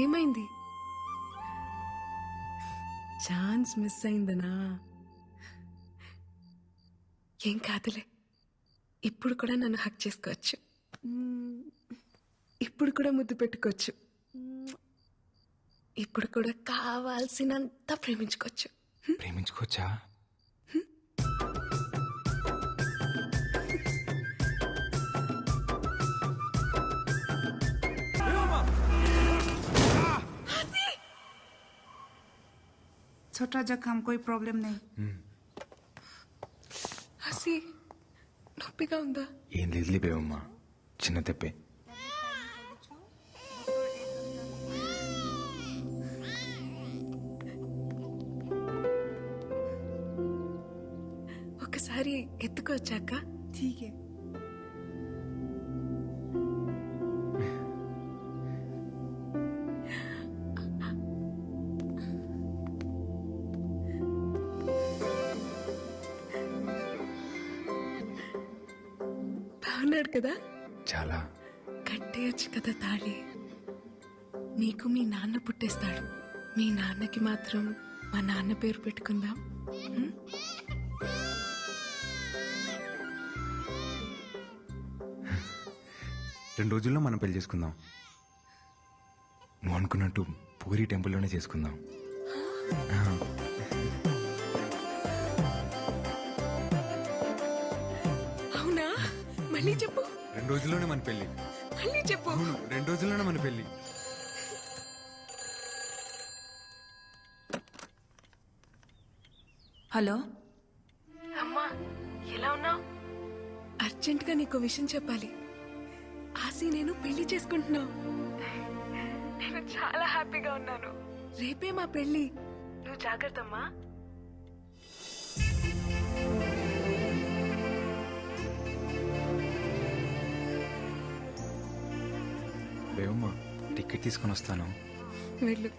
ఏమైంది? ఛాన్స్ మిస్ అయిందనా? ఏం కాదులే, ఇప్పుడు కూడా నన్ను హక్ చేసుకోవచ్చు, ఇప్పుడు కూడా ముద్దు పెట్టుకోవచ్చు, ఇప్పుడు కూడా కావాల్సినంత ప్రేమించుకోవచ్చు. ప్రేమించుకోవచ్చా? छोटा जख्म, कोई प्रॉब्लम नहीं. హసి, నొప్పిగా ఉందా? ఏం లేదులే బేవమ్మా, చిన్న తెప్పే. ఒకసారి ఎత్తుకొచ్చాక. ठीक है. బాగున్నాడు కదా? చాలా. కట్టేయచ్చు కదా తాళి. నీకు మీ నాన్న పుట్టేస్తాడు, మీ నాన్నకి మాత్రం మా నాన్న పేరు పెట్టుకుందాం. 2 రోజుల్లో మనం పెళ్లి చేసుకుందాం. నువ్వు అనుకున్నట్టు పూరి టెంపుల్లోనే చేసుకుందాం. అవునా? మళ్ళీ చెప్పు. 2 రోజుల్లోనే మన పెళ్లి. మళ్ళీ చెప్పు. అవును, 2 రోజుల్లోనే మన పెళ్లి. హలో అమ్మా, ఎలా ఉన్నావు? అర్జెంటుగా నీకు విషయం చెప్పాలి. ఆసి నేను పెళ్లి చేసుకుంటున్నావు. నేను చాలా హ్యాపీగా ఉన్నాను. రేపే మా పెళ్లి. నువ్వు జాగ్రత్తమ్మా. బేవమ్మా, టికెట్ తీసుకొని వస్తాను. వెళ్ళు.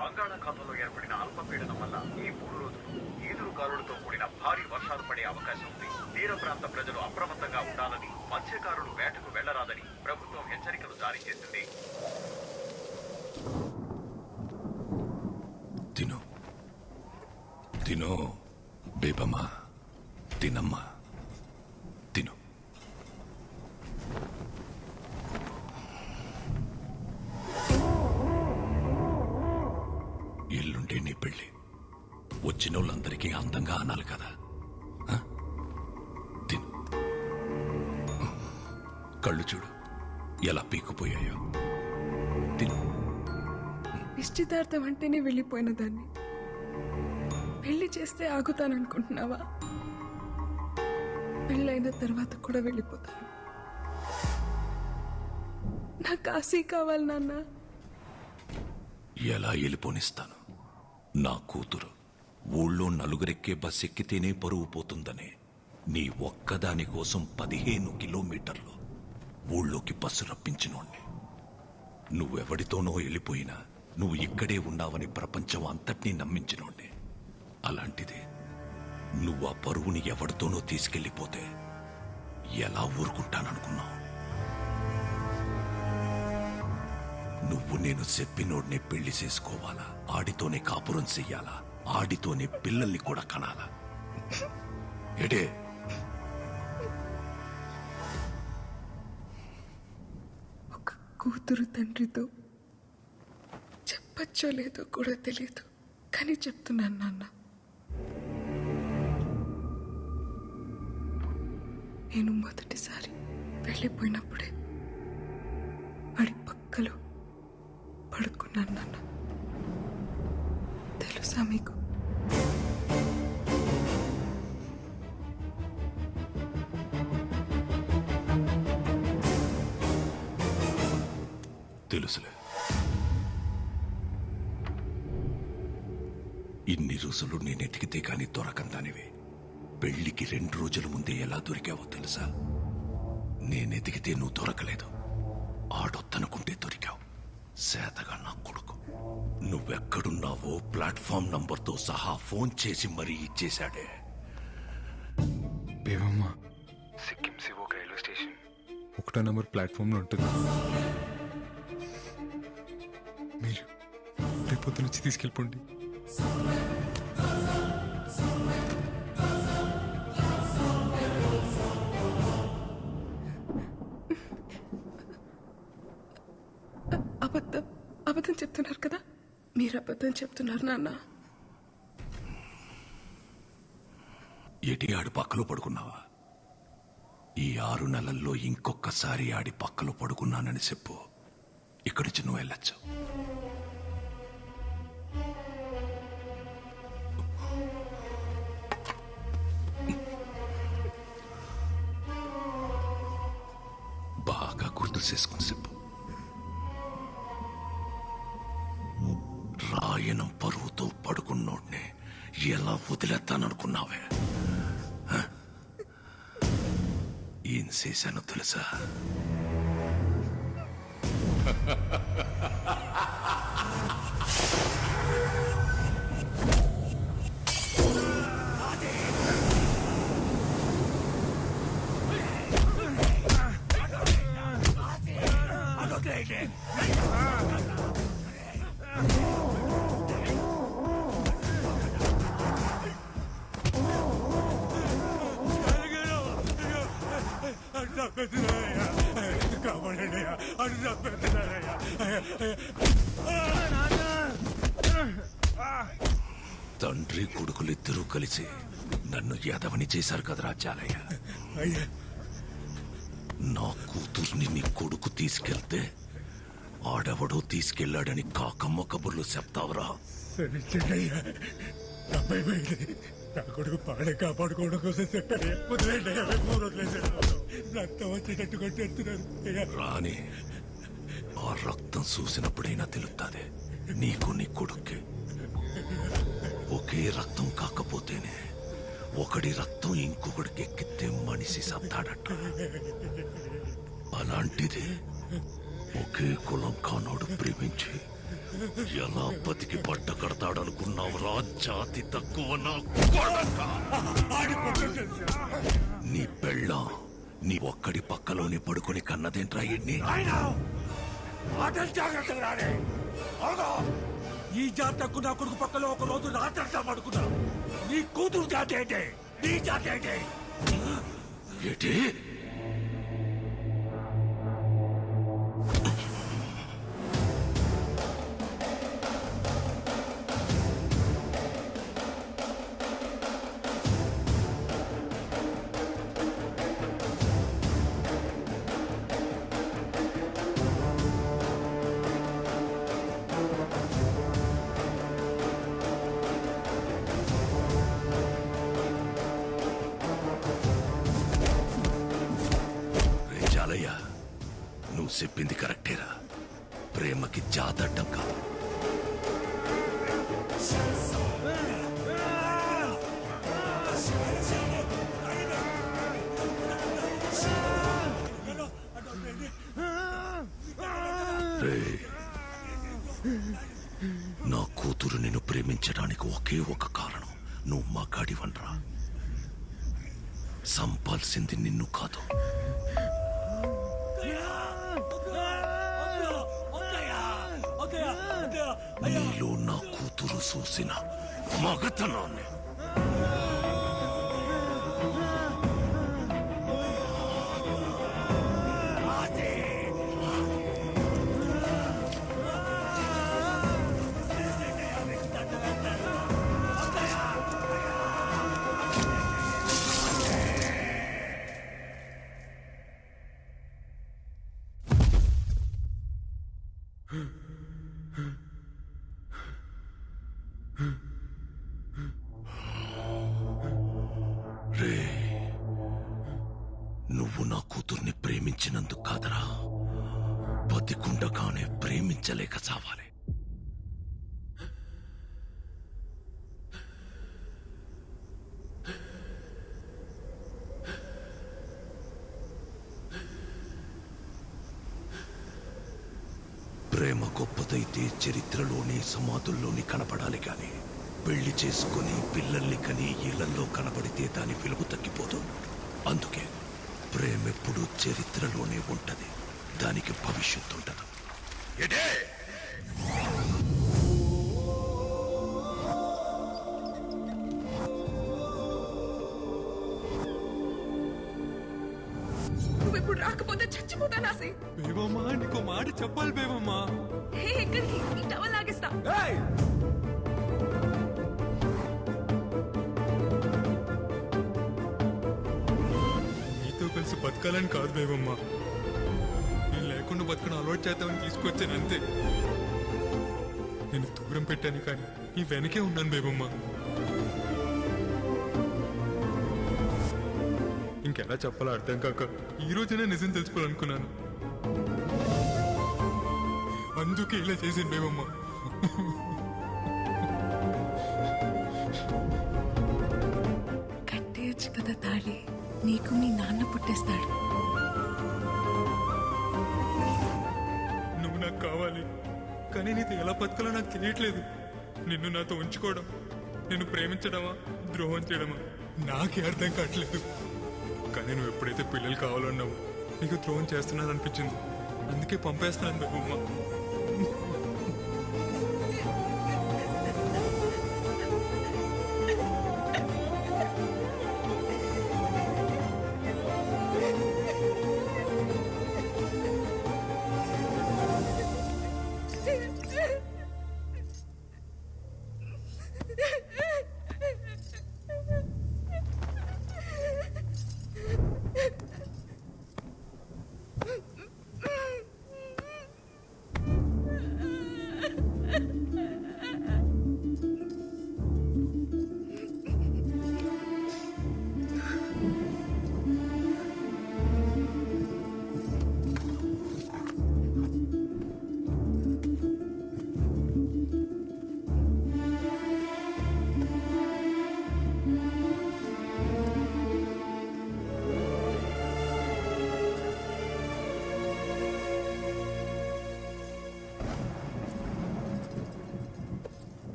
బంగాళాఖాతంలో ఏర్పడిన అల్పపీడనం వల్ల ఈ 3 రోజులు ఈదురు గాలులతో కూడిన భారీ వర్షాలు పడే అవకాశం ఉంది. తీర ప్రాంత ప్రజలు అప్రమత్తంగా ఉండాలని, మత్స్యకారులు వేటకు వెళ్లరాదని ప్రభుత్వం హెచ్చరికలు జారీ చేసింది. తిను తిను బేబమ్మా, తినమ్మా, తిను. ఎల్లుండే నీ పెళ్ళి. వచ్చిన వాళ్ళందరికీ అందంగా అనాలి కదా. తిను. కళ్ళు చూడు ఎలా పీక్కుపోయాయో. తిను. నిశ్చితార్థం అంటేనే వెళ్ళిపోయిన దాన్ని పెళ్లి చేస్తే ఆగుతాననుకుంటున్నావా? పెళ్ళైన తర్వాత కూడా వెళ్ళిపోతాను. నా కాశీ కావాలి నాన్న. ఎలా వెళ్ళిపోనిస్తాను? నా కూతురు ఊళ్ళో నలుగురెక్కే బస్ ఎక్కితేనే పరువు పోతుందనే నీ ఒక్కదాని కోసం 15 కిలోమీటర్లు ఊళ్ళోకి బస్సు రప్పించినోణ్ణి. నువ్వెవడితోనో వెళ్ళిపోయినా నువ్వు ఇక్కడే ఉన్నావని ప్రపంచం అంతటినీ నమ్మించినోణ్ణి. అలాంటిది నువ్వు ఆ పరువుని ఎవడితోనో తీసుకెళ్ళిపోతే ఎలా ఊరుకుంటాననుకున్నావు? నువ్వు నేను చెప్పినోడ్నే పెళ్లి చేసుకోవాలా, ఆడితోనే కాపురం చెయ్యాలా, ఆడితోనే పిల్లల్ని కూడా కనాలా? ఎడే ఒక కూతురు తండ్రితో చెప్పచ్చో లేదో కూడా తెలియదు, కానీ చెప్తున్నాను నాన్న. నేను మొదటిసారి వెళ్ళిపోయినప్పుడే వాడి పక్కలో పడుకున్నాను నాన్న. తెలుసా మీకు? తెలుసులే. ఇన్ని రోజులు నేనెతికితే కాని దొరకందానివి పెళ్లికి 2 రోజుల ముందే ఎలా దొరికావో తెలుసా? నేనెతికితే నువ్వు దొరకలేదు, ఆడొద్దనుకుంటే దొరికావు. సేతగా నా కొడుకు నువ్వెక్కడున్నావో ప్లాట్ఫామ్ నంబర్తో సహా ఫోన్ చేసి మరీ ఇచ్చేశాడే. బేవమ్మ సిక్కిం సివోక్ రైల్వే స్టేషన్ 1వ నంబర్ ప్లాట్ఫామ్లో ఉంటుంది. మీరు రేపొద్దు నుంచి తీసుకెళ్ళిపోండి. అబద్ధం చెప్తున్నారు కదా? మీరు అబద్ధం చెప్తున్నారు నాన్న. ఏటి ఆడి పక్కలో పడుకున్నావా? ఈ 6 నెలల్లో ఇంకొకసారి ఆడి పక్కలో పడుకున్నానని చెప్పు, ఇక్కడి నుంచి నువ్వు వెళ్ళొచ్చు. బాగా గుర్తు చేసుకుని చెప్పు. రాయనం పరువుతో పడుకున్నోడ్నే ఎలా వదిలేస్తాననుకున్నావే? ఏం చేశానో తెలుసా? తండ్రి కొడుకులిద్దరూ కలిసి నన్ను యాదవని చేశారు కదరా చాలయ్య. నా కూతుర్ని నీ కొడుకు తీసుకెళ్తే ఆడెవడో తీసుకెళ్లాడని కాకమ్మ కబుర్లు చెప్తావరా? నా కొడుకు పాడే కాపాడుకోవడం కోసం చెప్పాడు. రక్తం వచ్చేటట్టు కొట్టేస్తున్నారు. రాని ఆ రక్తం చూసినప్పుడైనా తెలుస్తుంది నీకు నీ కొడుక్కి. ఒకే రక్తం కాకపోతేనే ఒకడి రక్తం ఇంకొకడికి ఎక్కితే మనిషి సత్తాడట. అలాంటిది ఒకే కులం కానోడు ప్రేమించి ఎలా బతికి బట్ట కడతాడనుకున్నావు రా జాతి తక్కువ నా కొడక. నీ పెళ్ళాం నీ ఒక్కడి పక్కలోనే పడుకొని కన్నదేంట్రా ఎన్ని? ఈ జాతకు నా కొడుకు పక్కలో ఒక రోజు రాత్రి పడుకున్నా. నీ కూతురు జాతి ఏంటి? నీ జాతి ఏంటి? ఏంటి? కూతురు నిన్ను ప్రేమించడానికి ఒకే ఒక కారణం, నువ్వు మగాడివనరా. సంపాల్సింది నిన్ను కాదు. నీలో నా కూతురు చూసిన మగతనాన్ని. రే, నువ్వు నా కూతుర్ని ప్రేమించినందుకు కాదరా, బతికుండగానే ప్రేమించలేక చావాలి. ప్రేమ గొప్పదైతే చరిత్రలోని సమాధుల్లోని కనపడాలి గాని, పెళ్లి చేసుకుని పిల్లల్ని కని ఇళ్లలో కనబడితే దాని విలువ తగ్గిపోదు. అందుకే ప్రేమెప్పుడు చరిత్రలోనే ఉంటది, దానికి భవిష్యత్తు ఉండదు. నువ్వు ఇప్పుడు రాకపోతే చచ్చిపోతాను ఆసి. బేబమ్మా, నీకు మాట చెప్పాలి బేబమ్మా. హే, ఎక్కడికి? ఈ టవల్ లాగేస్తా. నీతో కలిసి బతకాలని కాదు బేబమ్మా, నేను లేకుండా బతకడం అలవాటు చేద్దామని తీసుకొచ్చాను అంతే. నేను దూరం పెట్టాను కానీ ఈ వెనకే ఉన్నాను బేబమ్మా. ఇంకెలా చెప్పాలో అర్థం కాక ఈ రోజునే నిజం తెలుసుకోవాలనుకున్నాను. అందుకే ఇలా చేసింది బేబమ్మా. కట్టేయచ్చు కదా తాళి, నీకు మీ నాన్న పుట్టేస్తాడు. నువ్వు నాకు కావాలి, కానీ నీతో ఎలా బతకాలో నాకు తెలియట్లేదు. నిన్ను నాతో ఉంచుకోవడం, నిన్ను ప్రేమించడమా ద్రోహం చేయడమా నాకే అర్థం కావట్లేదు. కానీ నువ్వు ఎప్పుడైతే పిల్లలు కావాలన్నావు, నీకు ద్రోహం చేస్తున్నాను అనిపించింది. అందుకే పంపేస్తున్నాను బేబమ్మా.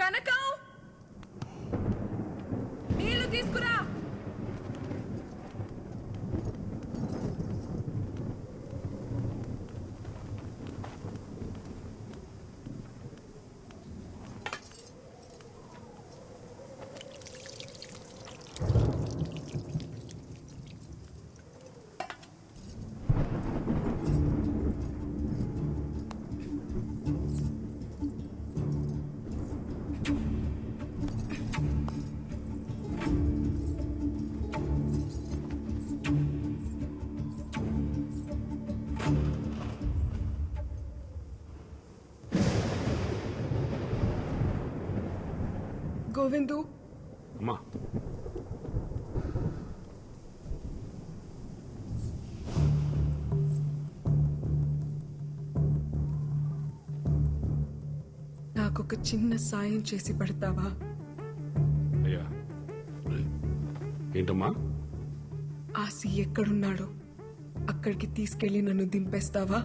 కనకం, నీళ్లు తీసుకురా. గోవిందు, అమ్మా, నాకొక చిన్న సాయం చేసి పడతావా? అయ్యా, ఏంటమ్మా? ఆసి ఎక్కడున్నాడో అక్కడికి తీసుకెళ్లి నన్ను దింపేస్తావా?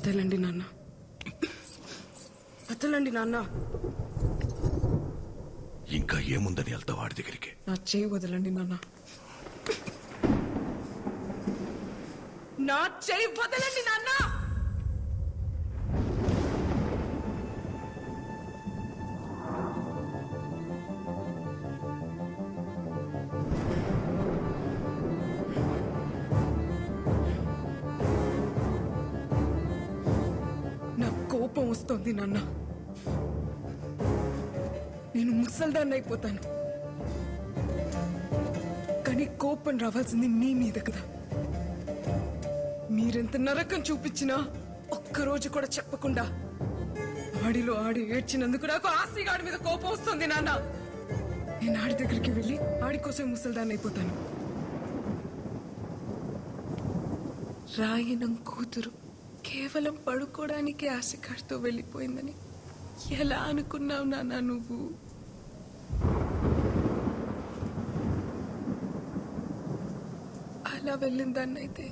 వదలండి నాన్న, వదలండి నాన్న. ఇంకా ఏముందని వెళ్తా వాడి దగ్గరికి? నా చేయి వదలండి నాన్న, నా చేయి వదలండి నాన్న. కోపం వస్తోంది నాన్న. నేను ముసల్దాన్ని అయిపోతాను, కానీ కోపం రావాల్సింది మీ మీద కదా. మీరెంత నరకం చూపించినా ఒక్కరోజు కూడా చెప్పకుండా ఆడిలో ఆడి ఏడ్చినందుకు నాకు ఆస్తిగాడి మీద కోపం వస్తుంది నాన్న. నేను ఆడి దగ్గరికి వెళ్ళి ఆడి కోసం ముసల్దాన్ని అయిపోతాను. రాయనం కూతురు కేవలం పడుకోవడానికి ఆశకాడితో వెళ్ళిపోయిందని ఎలా అనుకున్నావు నాన్న నువ్వు? అలా వెళ్ళిందాన్నైతే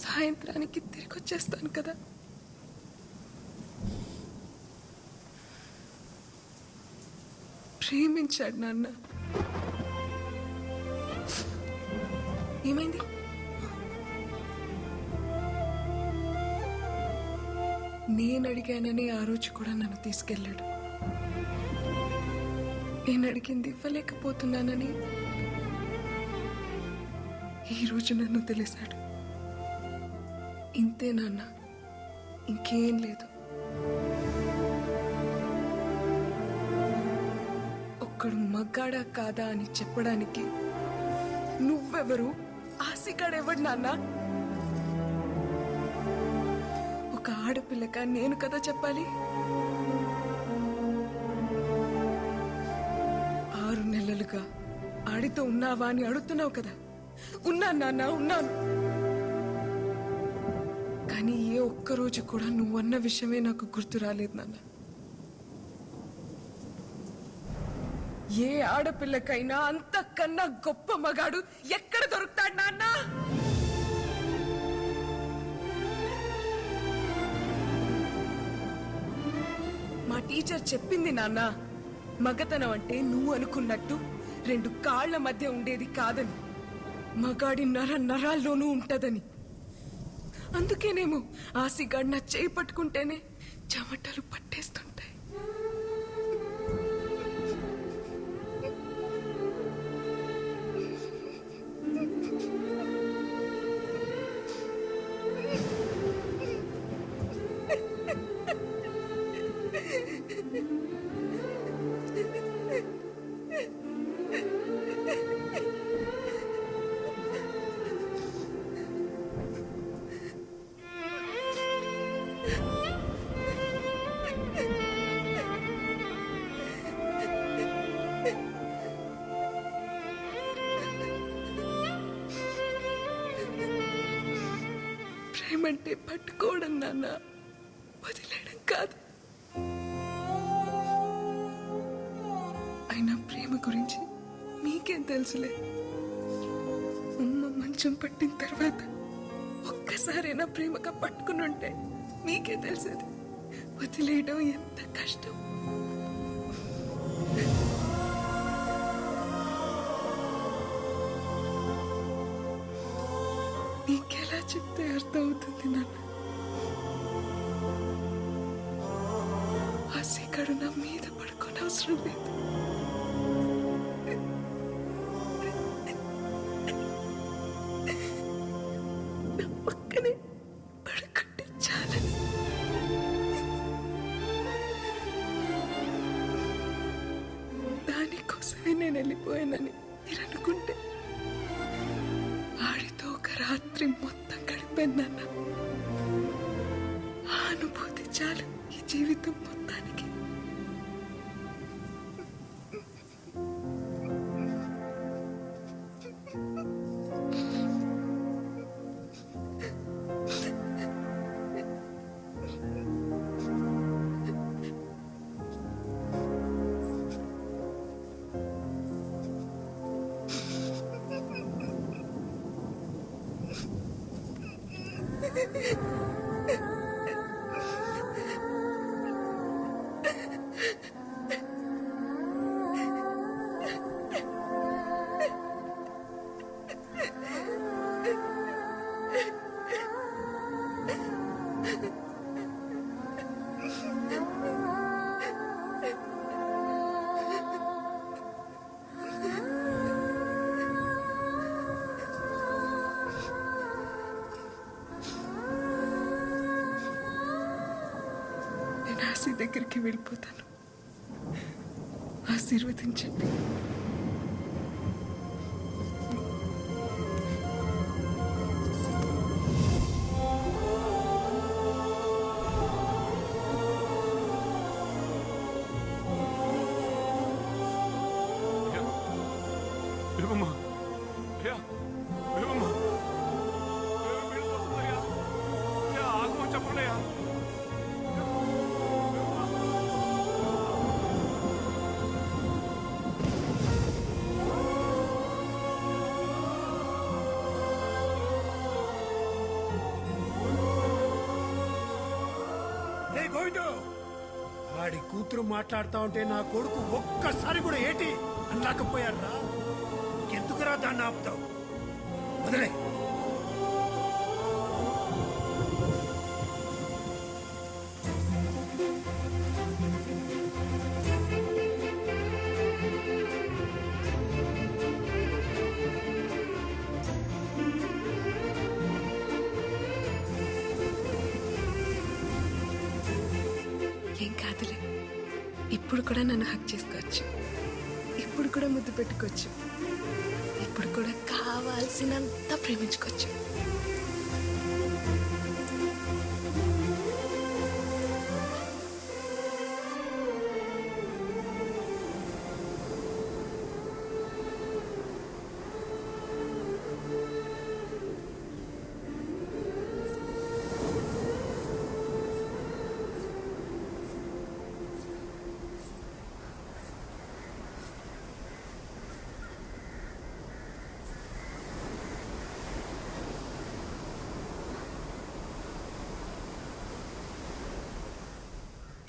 సాయంత్రానికి తిరిగి వచ్చేస్తాను కదా. ప్రేమించాడు నాన్న. ఏమైంది? నేను అడిగానని ఆ రోజు కూడా నన్ను తీసుకెళ్ళాడు. నేను అడిగింది ఇవ్వలేకపోతున్నానని ఈ రోజు నన్ను తెలిసాడు. ఇంతే నాన్న, ఇంకేం లేదు. ఒక్కడు మగ్గాడా కాదా అని చెప్పడానికి నువ్వెవరు? ఆశగాడెవడు నాన్న? ఒక ఆడపిల్లక నేను కదా చెప్పాలి. 6 నెలలుగా ఆడితో ఉన్నావా అని అడుగుతున్నావు కదా. ఉన్నాను నాన్న, ఉన్నాను. కానీ ఏ ఒక్కరోజు కూడా నువ్వన్న విషయమే నాకు గుర్తు రాలేదు నాన్న. ఏ ఆడపిల్లకైనా అంతకన్నా గొప్ప మగాడు ఎక్కడ దొరుకుతాడు నాన్న? మా టీచర్ చెప్పింది నాన్న, మగతనం అంటే నువ్వు అనుకున్నట్టు 2 కాళ్ల మధ్య ఉండేది కాదని, మగాడి నరాల్లోనూ ఉంటదని. అందుకేనేమో ఆసిగాడి నా చేయి పట్టుకుంటేనే చెమటలు పట్టేస్తుంటాయి. ప్రేమంటే పట్టుకోవడం నాన్న, వదిలేయడం కాదు. అయినా ప్రేమ గురించి మీకేం తెలుసులే. అమ్మ మంచం పట్టిన తర్వాత ఒక్కసారైనా ప్రేమగా పట్టుకుని ఉంటే మీకే తెలిసేది వదిలేయడం ఎంత కష్టం. నీకెలా చెప్తే అర్థమవుతుంది నాన్న? ఆ శిఖడు నా మీద పడుకోని అవసరం లేదు. నా పక్కనే పడుకుంటే చాలని. దానికోసమే నేను వెళ్ళిపోయానని మీరు అనుకుంటే ఆడితో ఒక రాత్రి మొత్తం గడిపానన్న ఆ అనుభూతి చాలు ఈ జీవితం మొత్తానికి. ఆశీ దగ్గరికి వెళ్ళిపోతాను. ఆశీర్వదించండి. వాడి కూతురు మాట్లాడుతా ఉంటే నా కొడుకు ఒక్కసారి కూడా ఏటి అనలేకపోయారా? ఎందుకురా దాన్ని ఆపుతావు? వదిలే. ఏం కాదులే, ఇప్పుడు కూడా నన్ను హక్ చేసుకోవచ్చు, ఇప్పుడు కూడా ముద్దు పెట్టుకోవచ్చు, ఇప్పుడు కూడా కావాల్సినంత ప్రేమించుకోవచ్చు.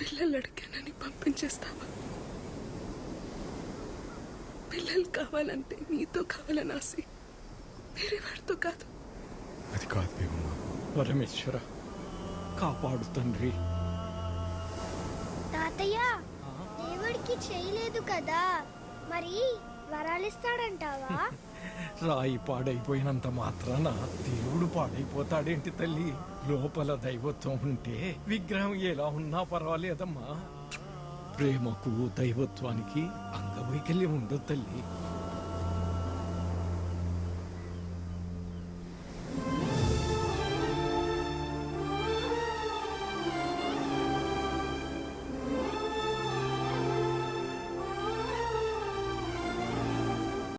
పిల్లలు అడిగానని పంపించేస్తావా? పిల్లలు కావాలంటే నీతో కావాలని ఆశి, వేరే వాడితో కాదు. అది కాదు బేబమ్మ. పరమేశ్వర కాపాడు తండ్రి. తాతయ్య, దేవుడికి చేయలేదు కదా, మరి వరాలిస్తాడంటావా? రాయి పాడైపోయినంత మాత్రాన దేవుడు పాడైపోతాడేంటి తల్లి? లోపల దైవత్వం ఉంటే విగ్రహం ఎలా ఉన్నా పర్వాలేదమ్మా. ప్రేమకు దైవత్వానికి అంగవైకల్యం ఉండదు తల్లి.